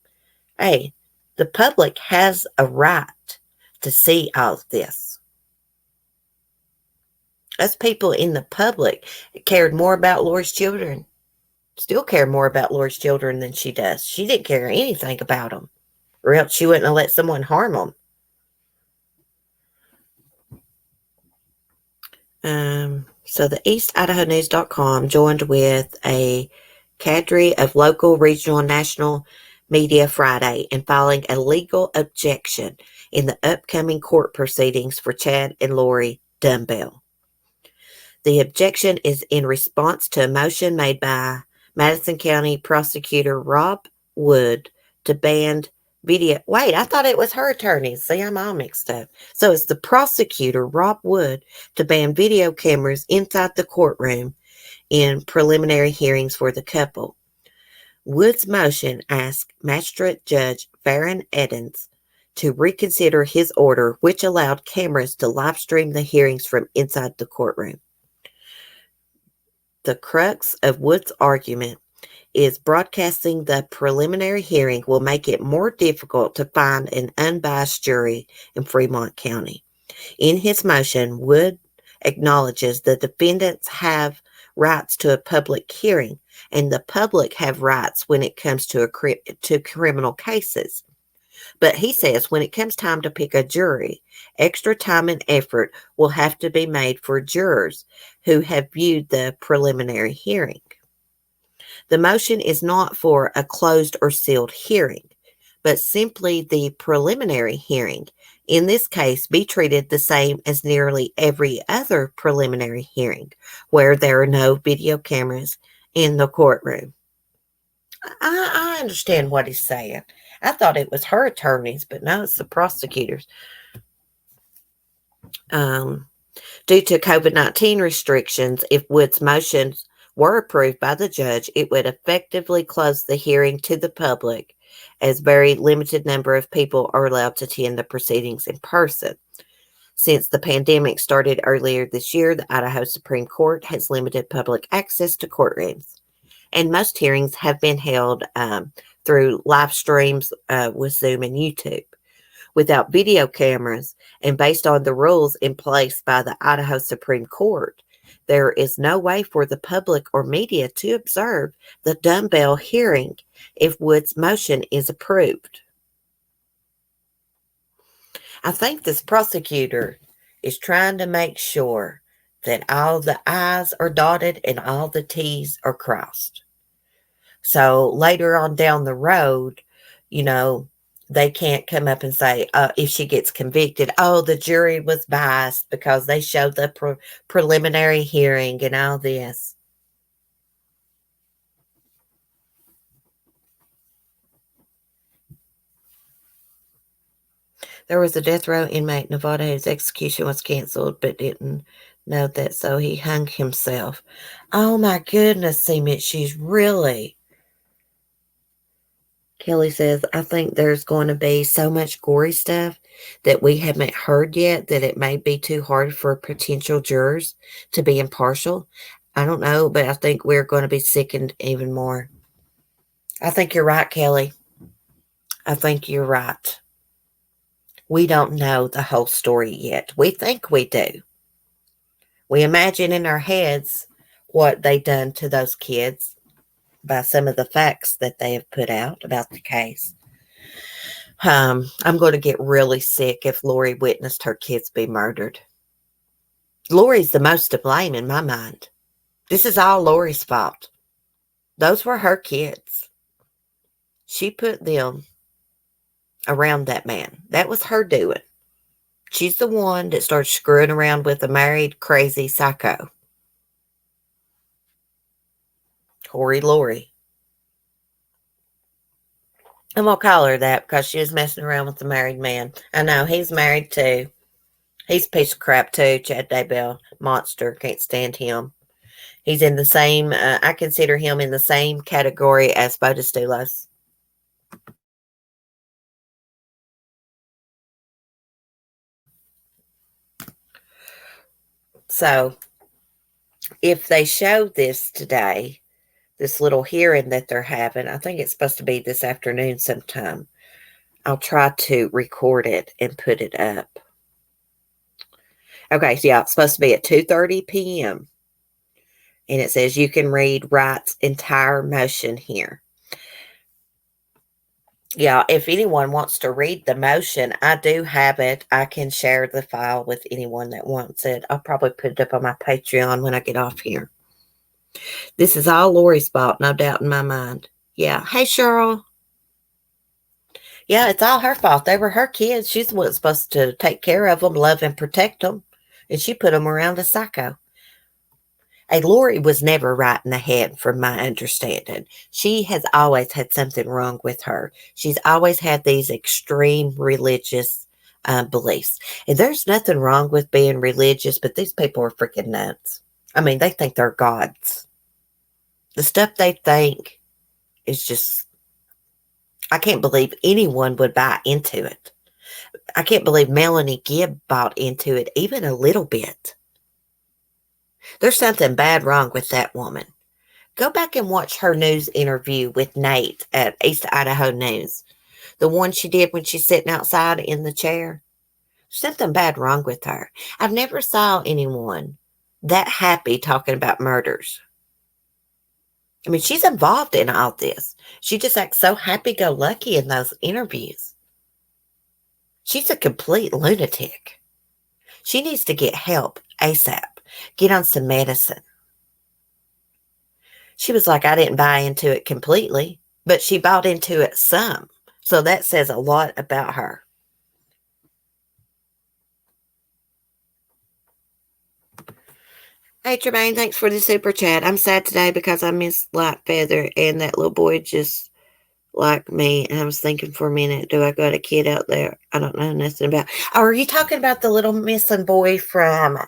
Hey, the public has a right to see all of this. Us people in the public cared more about Lori's children, still care more about Lori's children than she does. She didn't care anything about them, or else she wouldn't have let someone harm them. So the EastIdahoNews.com joined with a cadre of local, regional, and national media Friday in filing a legal objection in the upcoming court proceedings for Chad and Lori Dumbbell. The objection is in response to a motion made by Madison County Prosecutor Rob Wood to ban video. Wait, I thought it was her attorney. See, I'm all mixed up. So it's the prosecutor, Rob Wood, to ban video cameras inside the courtroom in preliminary hearings for the couple. Wood's motion asked Magistrate Judge Farron Edens to reconsider his order, which allowed cameras to live stream the hearings from inside the courtroom. The crux of Wood's argument is broadcasting the preliminary hearing will make it more difficult to find an unbiased jury in Fremont County. In his motion, Wood acknowledges the defendants have rights to a public hearing, and the public have rights when it comes to criminal cases. But he says when it comes time to pick a jury, extra time and effort will have to be made for jurors who have viewed the preliminary hearing. The motion is not for a closed or sealed hearing, but simply the preliminary hearing, in this case, be treated the same as nearly every other preliminary hearing where there are no video cameras in the courtroom. I understand what he's saying. I thought it was her attorneys, but no, it's the prosecutors. Due to COVID-19 restrictions, if Wood's motions were approved by the judge, it would effectively close the hearing to the public, as very limited number of people are allowed to attend the proceedings in person. Since the pandemic started earlier this year, the Idaho Supreme Court has limited public access to courtrooms, and most hearings have been held through live streams with Zoom and YouTube. Without video cameras, and based on the rules in place by the Idaho Supreme Court, there is no way for the public or media to observe the Dumbbell hearing if Wood's motion is approved. I think this prosecutor is trying to make sure that all the I's are dotted and all the T's are crossed. So later on down the road, they can't come up and say, if she gets convicted, the jury was biased because they showed the preliminary hearing and all this. There was a death row inmate in Nevada whose execution was canceled but didn't know that, so he hung himself. Oh my goodness, Cement, she's really... Kelly says, I think there's going to be so much gory stuff that we haven't heard yet that it may be too hard for potential jurors to be impartial. I don't know, but I think we're going to be sickened even more. I think you're right, Kelly. I think you're right. We don't know the whole story yet. We think we do. We imagine in our heads what they done to those kids by some of the facts that they have put out about the case. I'm going to get really sick if Lori witnessed her kids be murdered. Lori's the most to blame in my mind. This is all Lori's fault. Those were her kids. She put them around that man. That was her doing. She's the one that started screwing around with a married, crazy psycho. Hoary Lori. I'm going to call her that because she was messing around with the married man. I know, he's married too. He's a piece of crap too, Chad Daybell. Monster. Can't stand him. He's in the same, I consider him in the same category as Bodastulos. So if they show this today, this little hearing that they're having, I think it's supposed to be this afternoon sometime. I'll try to record it and put it up. Okay, so yeah, it's supposed to be at 2:30 p.m. And it says you can read Wright's entire motion here. Yeah, if anyone wants to read the motion, I do have it. I can share the file with anyone that wants it. I'll probably put it up on my Patreon when I get off here. This is all Lori's fault, no doubt in my mind. Yeah. Hey, Cheryl. Yeah, it's all her fault. They were her kids. She's the one supposed to take care of them, love and protect them. And she put them around a psycho. Hey, Lori was never right in the head, from my understanding. She has always had something wrong with her. She's always had these extreme religious beliefs. And there's nothing wrong with being religious, but these people are freaking nuts. I mean, they think they're gods. The stuff they think is just, I can't believe anyone would buy into it. I can't believe Melanie Gibb bought into it even a little bit. There's something bad wrong with that woman. Go back and watch her news interview with Nate at East Idaho News. The one she did when she's sitting outside in the chair. Something bad wrong with her. I've never saw anyone that happy talking about murders. I mean, she's involved in all this. She just acts so happy-go-lucky in those interviews. She's a complete lunatic. She needs to get help ASAP. Get on some medicine. She was like, I didn't buy into it completely, but she bought into it some. So that says a lot about her. Hey, Tremaine, thanks for the super chat. I'm sad today because I miss Light Feather and that little boy just like me. And I was thinking for a minute, do I got a kid out there I don't know nothing about? Oh, are you talking about the little missing boy from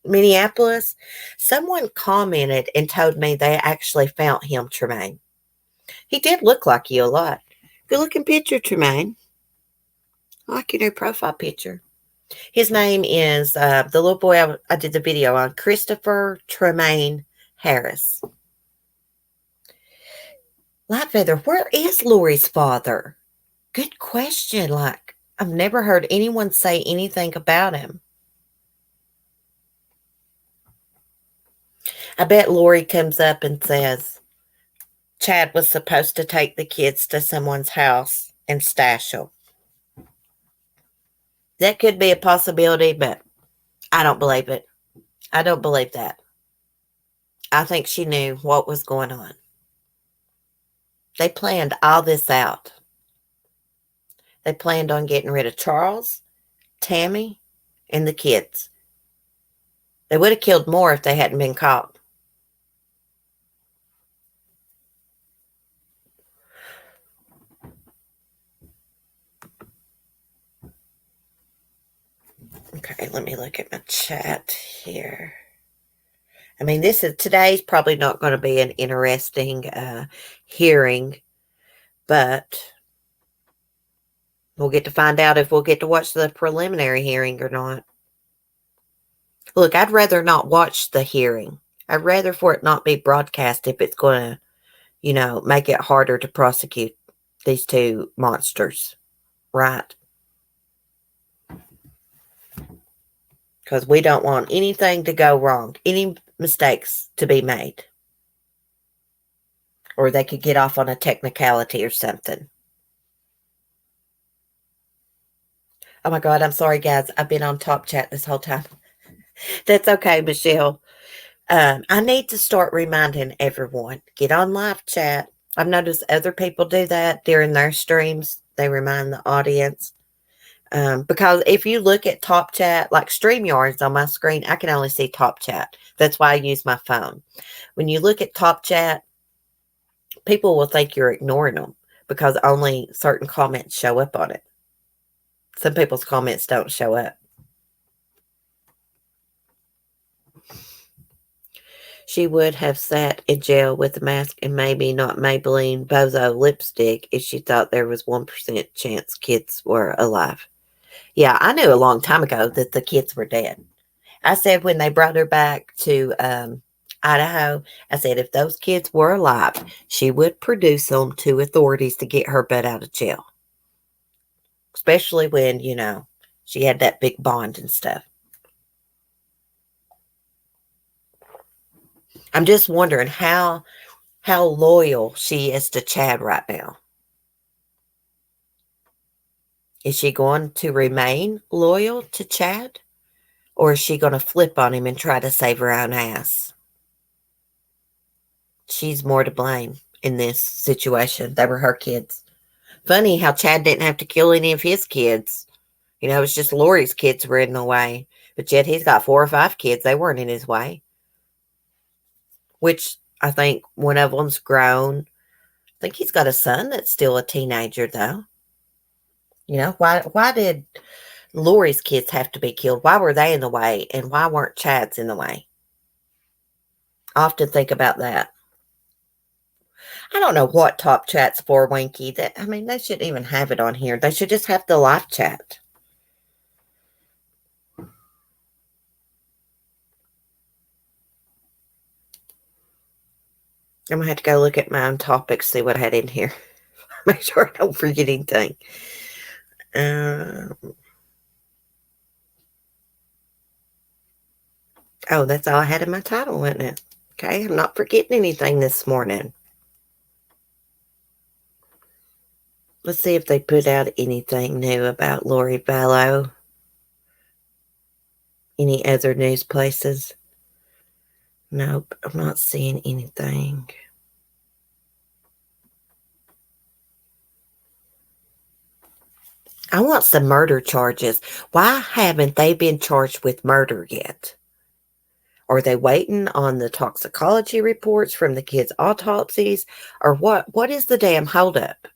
Minneapolis? Someone commented and told me they actually found him, Tremaine. He did look like you a lot. Good looking picture, Tremaine. I like your new profile picture. His name is, the little boy I did the video on, Christopher Tremaine Harris. Lightfeather, where is Lori's father? Good question. Like, I've never heard anyone say anything about him. I bet Lori comes up and says, Chad was supposed to take the kids to someone's house and stash them. That could be a possibility, but I don't believe it. I don't believe that. I think she knew what was going on. They planned all this out. They planned on getting rid of Charles, Tammy, and the kids. They would have killed more if they hadn't been caught. Okay, let me look at my chat here. I mean, today's probably not going to be an interesting hearing, but we'll get to find out if we'll get to watch the preliminary hearing or not. Look, I'd rather not watch the hearing. I'd rather for it not be broadcast if it's going to, make it harder to prosecute these two monsters, right? Because we don't want anything to go wrong, any mistakes to be made. Or they could get off on a technicality or something. Oh my God, I'm sorry, guys. I've been on Top Chat this whole time. That's okay, Michelle. I need to start reminding everyone, get on live chat. I've noticed other people do that during their streams. They remind the audience. Because if you look at Top Chat, like StreamYards on my screen, I can only see Top Chat. That's why I use my phone. When you look at Top Chat, people will think you're ignoring them because only certain comments show up on it. Some people's comments don't show up. She would have sat in jail with a mask and maybe not Maybelline Bozo lipstick if she thought there was 1% chance kids were alive. Yeah, I knew a long time ago that the kids were dead. I said when they brought her back to Idaho, I said if those kids were alive, she would produce them to authorities to get her butt out of jail. Especially when, she had that big bond and stuff. I'm just wondering how loyal she is to Chad right now. Is she going to remain loyal to Chad? Or is she going to flip on him and try to save her own ass? She's more to blame in this situation. They were her kids. Funny how Chad didn't have to kill any of his kids. It was just Lori's kids were in the way. But yet he's got 4 or 5 kids. They weren't in his way. Which I think one of them's grown. I think he's got a son that's still a teenager, though. Why did Lori's kids have to be killed? Why were they in the way? And why weren't Chad's in the way? I often think about that. I don't know what Top Chat's for, Winky. They shouldn't even have it on here. They should just have the live chat. I'm going to have to go look at my own topics, see what I had in here. Make sure I don't forget anything. Oh, that's all I had in my title, wasn't it? Okay, I'm not forgetting anything this morning. Let's see if they put out anything new about Lori Vallow. Any other news places? Nope, I'm not seeing anything. I want some murder charges. Why haven't they been charged with murder yet? Are they waiting on the toxicology reports from the kids' autopsies? Or what? What is the damn holdup?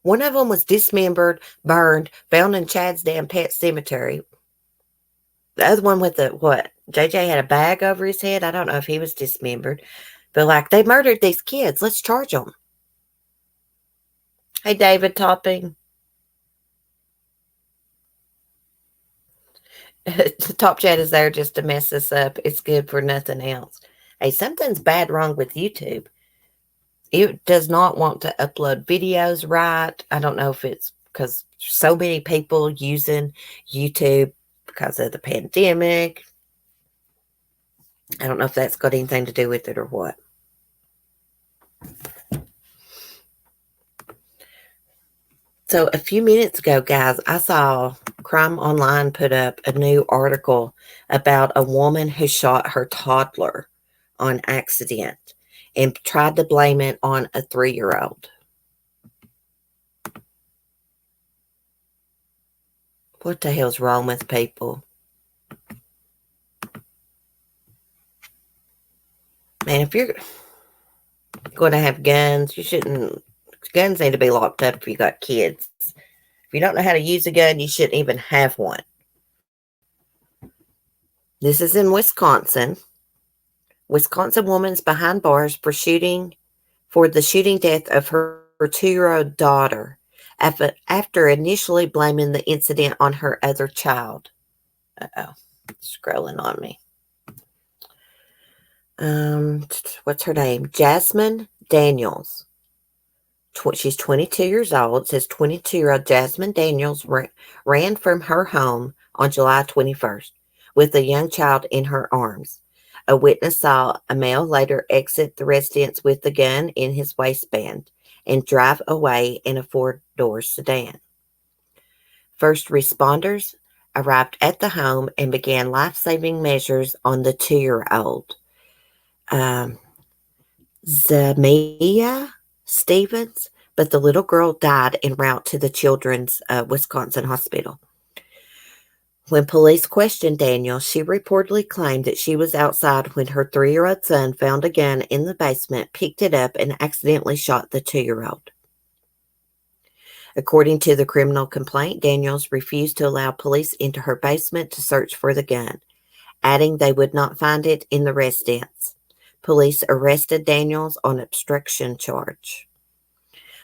One of them was dismembered, burned, found in Chad's damn pet cemetery. The other one with JJ had a bag over his head. I don't know if he was dismembered. But they murdered these kids. Let's charge them. Hey, David Topping. The Top Chat is there just to mess us up. It's good for nothing else. Hey, something's bad wrong with YouTube. It does not want to upload videos right. I don't know if it's because so many people using YouTube because of the pandemic. I don't know if that's got anything to do with it or what. So a few minutes ago, guys, I saw Crime Online put up a new article about a woman who shot her toddler on accident and tried to blame it on a 3-year-old. What the hell's wrong with people? Man, if you're going to have guns, you shouldn't. Guns need to be locked up if you got kids. If you don't know how to use a gun, you shouldn't even have one. This is in Wisconsin. Wisconsin woman's behind bars for the shooting death of her 2-year-old daughter after initially blaming the incident on her other child. Uh-oh. Scrolling on me. What's her name? Jasmine Daniels. She's 22 years old. It says 22-year-old Jasmine Daniels ran from her home on July 21st with a young child in her arms. A witness saw a male later exit the residence with the gun in his waistband and drive away in a 4-door sedan. First responders arrived at the home and began life-saving measures on the 2-year-old. Zamia Stevens, but the little girl died en route to the Children's Wisconsin Hospital. When police questioned Daniel, she reportedly claimed that she was outside when her 3-year-old son found a gun in the basement, picked it up, and accidentally shot the 2-year-old. According to the criminal complaint, Daniels refused to allow police into her basement to search for the gun. adding they would not find it in the residence. Police arrested Daniels on obstruction charge.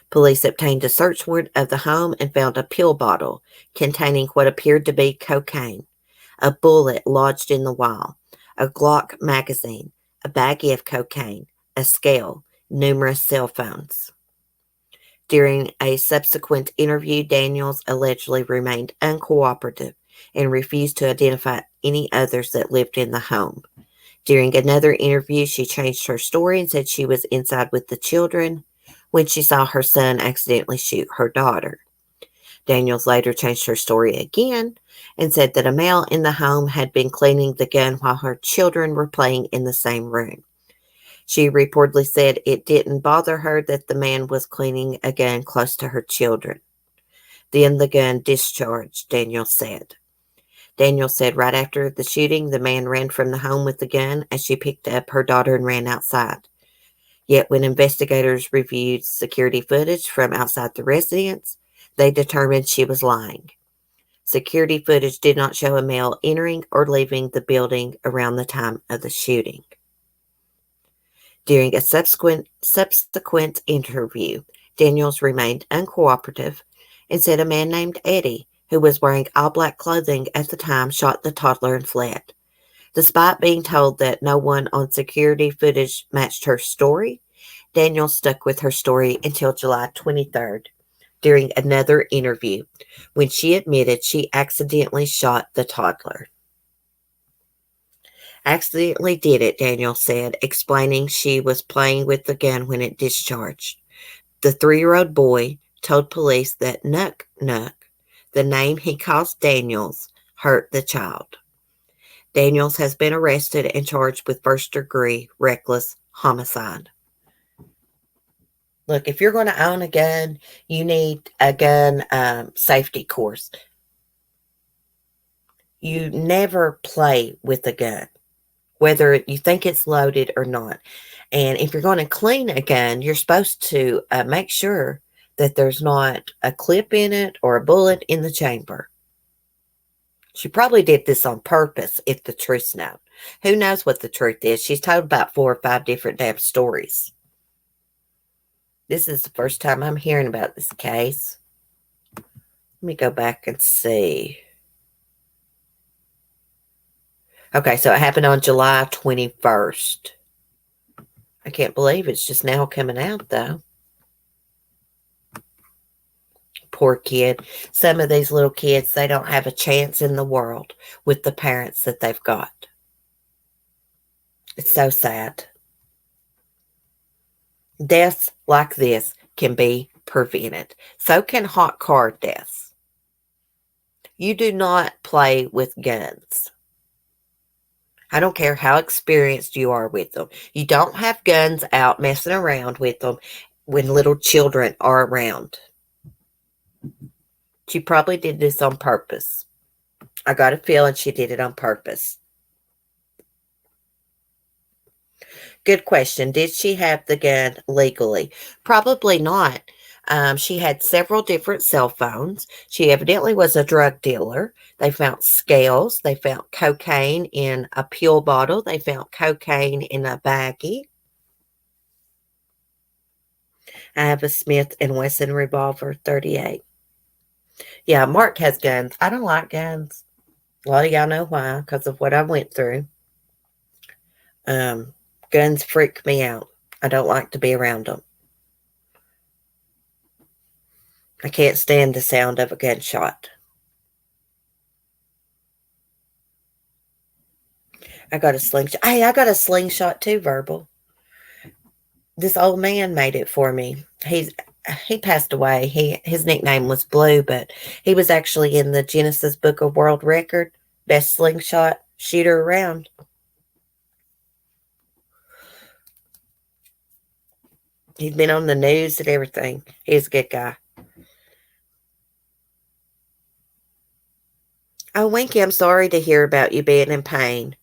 Police obtained a search warrant of the home and found a pill bottle containing what appeared to be cocaine, a bullet lodged in the wall, a Glock magazine, a baggie of cocaine, a scale, numerous cell phones. During a subsequent interview, Daniels allegedly remained uncooperative and refused to identify any others that lived in the home. During another interview, she changed her story and said she was inside with the children when she saw her son accidentally shoot her daughter. Daniels later changed her story again and said that a male in the home had been cleaning the gun while her children were playing in the same room. She reportedly said it didn't bother her that the man was cleaning a gun close to her children. Then the gun discharged, Daniels said. Daniels said right after the shooting, the man ran from the home with the gun as she picked up her daughter and ran outside. Yet when investigators reviewed security footage from outside the residence, they determined she was lying. Security footage did not show a male entering or leaving the building around the time of the shooting. During a subsequent interview, Daniels remained uncooperative and said a man named Eddie, who was wearing all black clothing at the time, shot the toddler and fled. Despite being told that no one on security footage matched her story, Daniels stuck with her story until July 23rd during another interview when she admitted she accidentally shot the toddler. Accidentally did it, Daniels said, explaining she was playing with the gun when it discharged. The 3-year-old boy told police that Nuck Nuck, the name he calls Daniels, hurt the child. Daniels has been arrested and charged with first-degree reckless homicide. Look, if you're going to own a gun, you need a gun safety course. You never play with a gun, whether you think it's loaded or not. And if you're going to clean a gun, you're supposed to make sure that there's not a clip in it or a bullet in the chamber. She probably did this on purpose, if the truth's known. Who knows what the truth is? She's told about 4 or 5 different damn stories. This is the first time I'm hearing about this case. Let me go back and see. Okay, so it happened on July 21st. I can't believe it's just now coming out, though. Poor kid. Some of these little kids, they don't have a chance in the world with the parents that they've got. It's so sad. Deaths like this can be prevented. So can hot car deaths. You do not play with guns. I don't care how experienced you are with them. You don't have guns out messing around with them when little children are around. She probably did this on purpose. I got a feeling she did it on purpose. Good question. Did she have the gun legally? Probably not. She had several different cell phones. She evidently was a drug dealer. They found scales. They found cocaine in a pill bottle. They found cocaine in a baggie. I have a Smith & Wesson revolver 38. Yeah, Mark has guns. I don't like guns. A lot of y'all know why, because of what I went through. Guns freak me out. I don't like to be around them. I can't stand the sound of a gunshot. I got a slingshot. Hey, I got a slingshot too, Verbal. This old man made it for me. He passed away. His nickname was Blue, but he was actually in the Guinness Book of World Record, best slingshot shooter around. He's been on the news and everything. He's a good guy. Oh, Winky, I'm sorry to hear about you being in pain.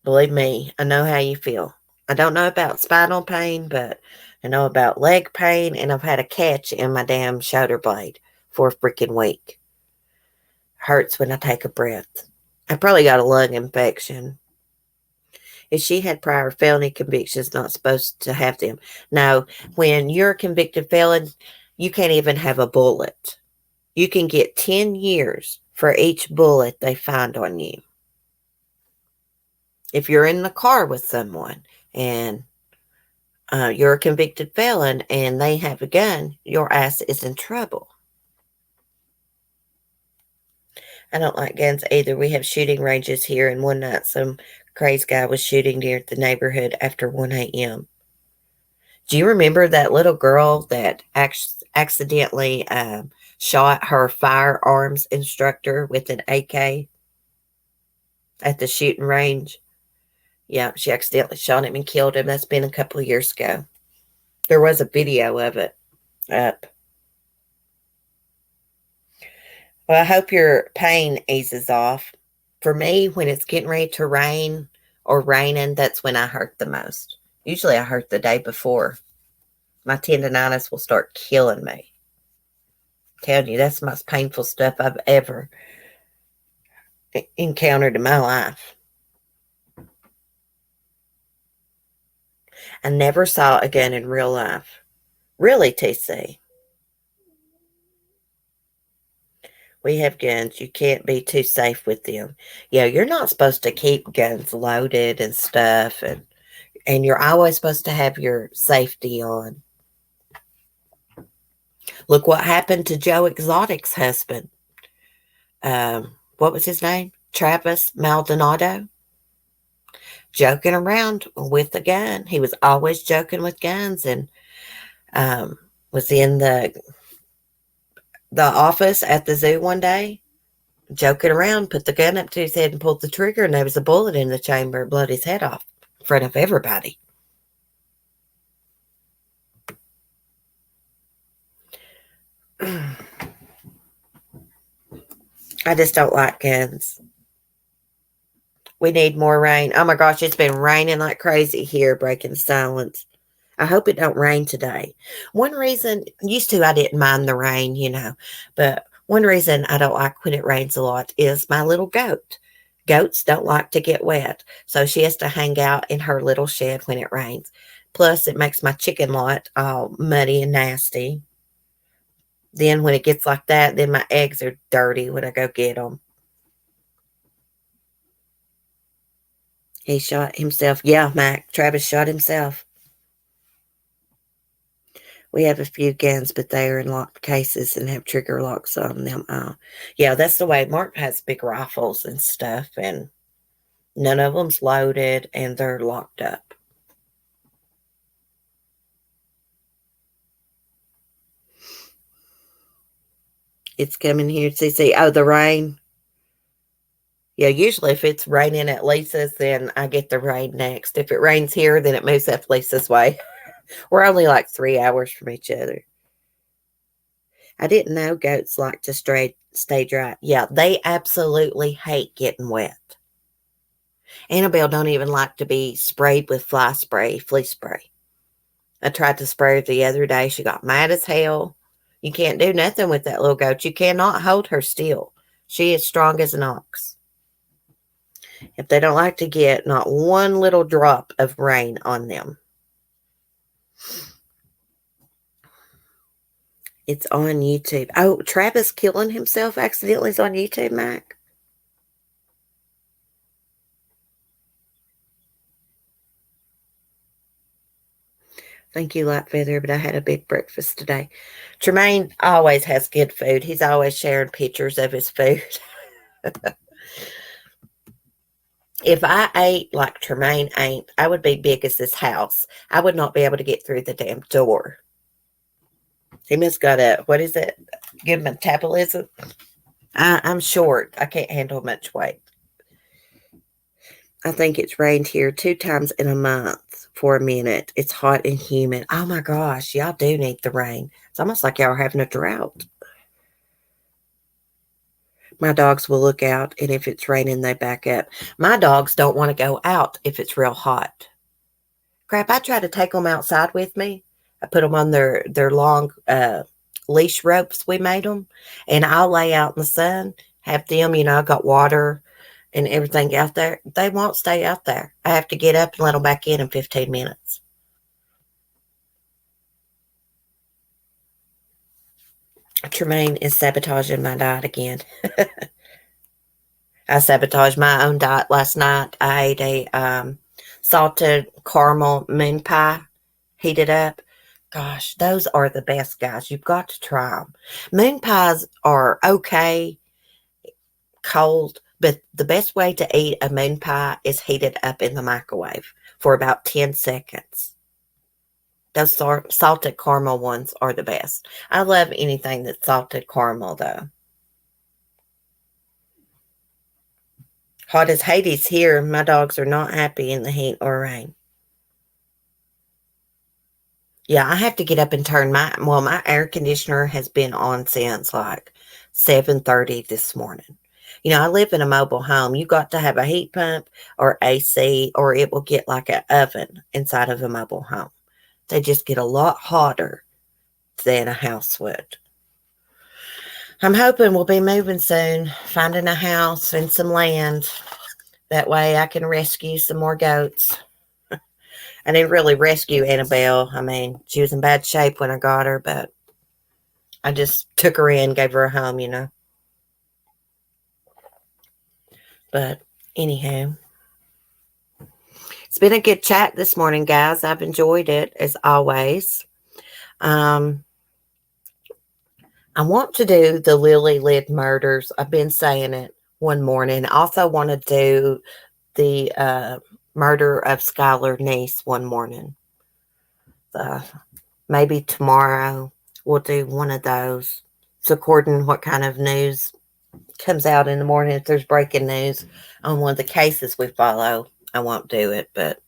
Believe me, I know how you feel. I don't know about spinal pain, but I know about leg pain, and I've had a catch in my damn shoulder blade for a freaking week. Hurts when I take a breath. I probably got a lung infection. If she had prior felony convictions, not supposed to have them. No, when you're a convicted felon, you can't even have a bullet. You can get 10 years for each bullet they find on you. If you're in the car with someone and you're a convicted felon and they have a gun, your ass is in trouble. I don't like guns either. We have shooting ranges here, and one night some crazy guy was shooting near the neighborhood after 1 a.m. Do you remember that little girl that accidentally shot her firearms instructor with an AK at the shooting range? Yeah, she accidentally shot him and killed him. That's been a couple of years ago. There was a video of it up. Well, I hope your pain eases off. For me, when it's getting ready to rain or raining, that's when I hurt the most. Usually I hurt the day before. My tendonitis will start killing me. I'm telling you, that's the most painful stuff I've ever encountered in my life. I never saw a gun in real life. Really, TC? We have guns. You can't be too safe with them. Yeah, you're not supposed to keep guns loaded and stuff, and you're always supposed to have your safety on. Look what happened to Joe Exotic's husband. What was his name? Travis Maldonado. Joking around with a gun. He was always joking with guns, and was in the office at the zoo one day, joking around, put the gun up to his head and pulled the trigger, and there was a bullet in the chamber. It blowed his head off in front of everybody. I just don't like guns. We need more rain. Oh my gosh, it's been raining like crazy here, breaking silence. I hope it don't rain today. One reason, used to I didn't mind the rain, but one reason I don't like when it rains a lot is my little goat. Goats don't like to get wet, so she has to hang out in her little shed when it rains. Plus, it makes my chicken lot all muddy and nasty. Then when it gets like that, then my eggs are dirty when I go get them. He shot himself. Yeah, Mac. Travis shot himself. We have a few guns, but they are in locked cases and have trigger locks on them. Yeah, that's the way. Mark has big rifles and stuff, and none of them's loaded, and they're locked up. It's coming here, CC. Oh, the rain. Yeah, usually if it's raining at Lisa's, then I get the rain next. If it rains here, then it moves up Lisa's way. We're only like 3 hours from each other. I didn't know goats like to stay dry. Yeah, they absolutely hate getting wet. Annabelle don't even like to be sprayed with flea spray. I tried to spray her the other day. She got mad as hell. You can't do nothing with that little goat. You cannot hold her still. She is strong as an ox. If they don't like to get not one little drop of rain on them. It's on YouTube. Oh, Travis killing himself accidentally is on YouTube, Mac. Thank you, Light Feather, but I had a big breakfast today. Tremaine always has good food. He's always sharing pictures of his food. If I ate like Tremaine ain't, I would be big as this house. I would not be able to get through the damn door. He must got what is it? Good metabolism. I'm short. I can't handle much weight. I think it's rained here 2 times in a month for a minute. It's hot and humid. Oh my gosh, y'all do need the rain. It's almost like y'all are having a drought. My dogs will look out, and if it's raining, they back up. My dogs don't want to go out if it's real hot. Crap, I try to take them outside with me. I put them on their long leash ropes we made them, and I'll lay out in the sun, have them, I got water and everything out there, they won't stay out there. I have to get up and let them back in 15 minutes. Tremaine is sabotaging my diet again. I sabotaged my own diet last night. I ate a salted caramel moon pie, heated up. Gosh, those are the best, guys. You've got to try them. Moon pies are okay cold, but the best way to eat a moon pie is heated up in the microwave for about 10 seconds. Those salted caramel ones are the best. I love anything that's salted caramel, though. Hot as Hades here. My dogs are not happy in the heat or rain. Yeah, I have to get up and turn my air conditioner has been on since like 7:30 this morning. You know, I live in a mobile home. You got to have a heat pump or AC, or it will get like an oven inside of a mobile home. They just get a lot hotter than a house would. I'm hoping we'll be moving soon, finding a house and some land. That way I can rescue some more goats. I didn't really rescue Annabelle. I mean, she was in bad shape when I got her, but I just took her in, gave her a home, you know. But anyhow, it's been a good chat this morning, guys. I've enjoyed it as always. I want to do the Lily Lid murders. I've been saying it one morning. I also want to do the murder of Skylar Niece one morning. Maybe tomorrow we'll do one of those. It's according to what kind of news comes out in the morning. If there's breaking news on one of the cases we follow, I won't do it. But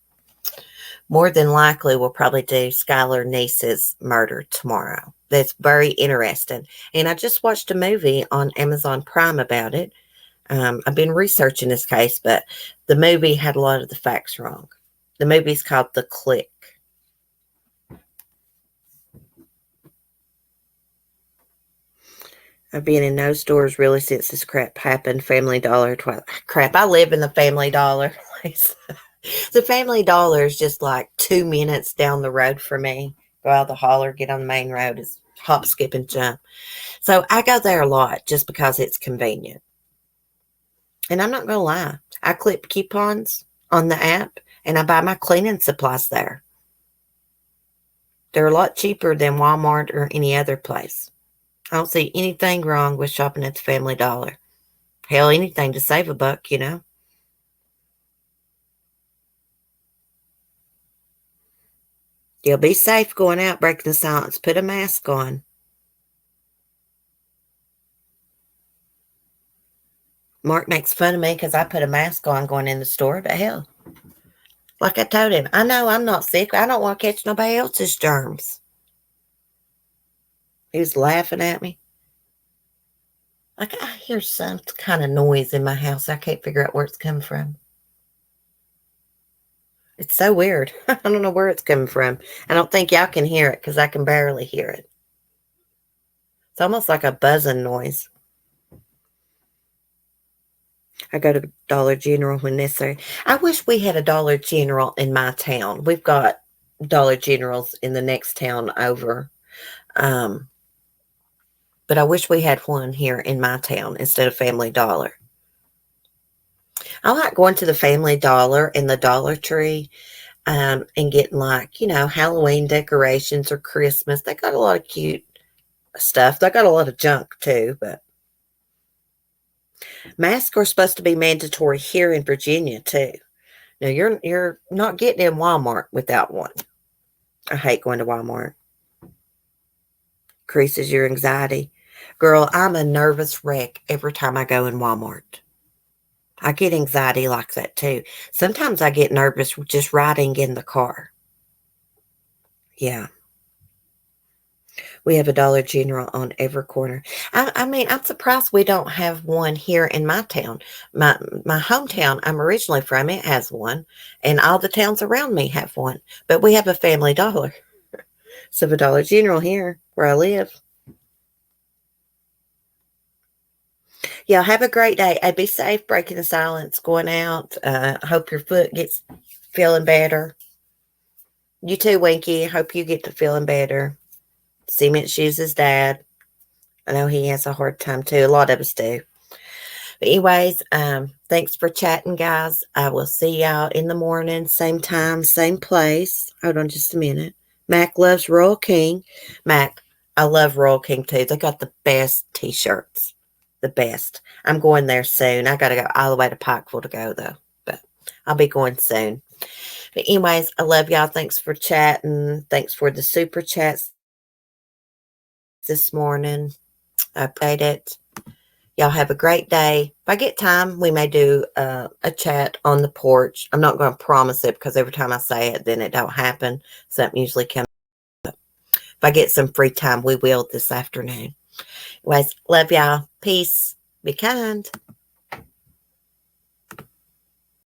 more than likely, we'll probably do Skylar Niece's murder tomorrow. That's very interesting. And I just watched a movie on Amazon Prime about it. I've been researching this case, but the movie had a lot of the facts wrong. The movie's called The Click. I've been in no stores really since this crap happened. Family Dollar. Crap, I live in the Family Dollar place. The Family Dollar is just like 2 minutes down the road for me. Go out the holler, get on the main road. It's hop, skip, and jump. So I go there a lot just because it's convenient. And I'm not going to lie. I clip coupons on the app and I buy my cleaning supplies there. They're a lot cheaper than Walmart or any other place. I don't see anything wrong with shopping at the Family Dollar. Hell, anything to save a buck, you know. You'll be safe going out, breaking the silence. Put a mask on. Mark makes fun of me because I put a mask on going in the store, but hell, like I told him, I know I'm not sick. I don't want to catch nobody else's germs. He was laughing at me. Like, I hear some kind of noise in my house. I can't figure out where it's coming from. It's so weird. I don't know where it's coming from. I don't think y'all can hear it because I can barely hear it. It's almost like a buzzing noise. I go to Dollar General when necessary. I wish we had a Dollar General in my town. We've got Dollar Generals in the next town over. But I wish we had one here in my town instead of Family Dollar. I like going to the Family Dollar and the Dollar Tree and getting like, you know, Halloween decorations or Christmas. They got a lot of cute stuff. They got a lot of junk too, but masks are supposed to be mandatory here in Virginia too. Now you're not getting in Walmart without one. I hate going to Walmart. Increases your anxiety. Girl, I'm a nervous wreck every time I go in Walmart. I get anxiety like that too. Sometimes I get nervous just riding in the car. Yeah. We have a Dollar General on every corner. I mean, I'm surprised we don't have one here in my town. My hometown I'm originally from, it has one. And all the towns around me have one. But we have a Family Dollar. So a Dollar General here where I live. Y'all have a great day. Be safe, breaking the silence, going out. Hope your foot gets feeling better. You too, Winky. Hope you get to feeling better. Cement Shoes' his dad. I know he has a hard time too. A lot of us do. But anyways, thanks for chatting, guys. I will see y'all in the morning, same time, same place. Hold on just a minute. Mac loves Royal King. Mac, I love Royal King too. They got the best t-shirts. The best. I'm going there soon. I got to go all the way to Pikeville to go, though. But I'll be going soon. But anyways, I love y'all. Thanks for chatting. Thanks for the super chats this morning. I appreciate it. Y'all have a great day. If I get time, we may do a chat on the porch. I'm not going to promise it because every time I say it, then it don't happen. Something usually comes up. If I get some free time, we will this afternoon. Anyways, love y'all. Peace. Be kind.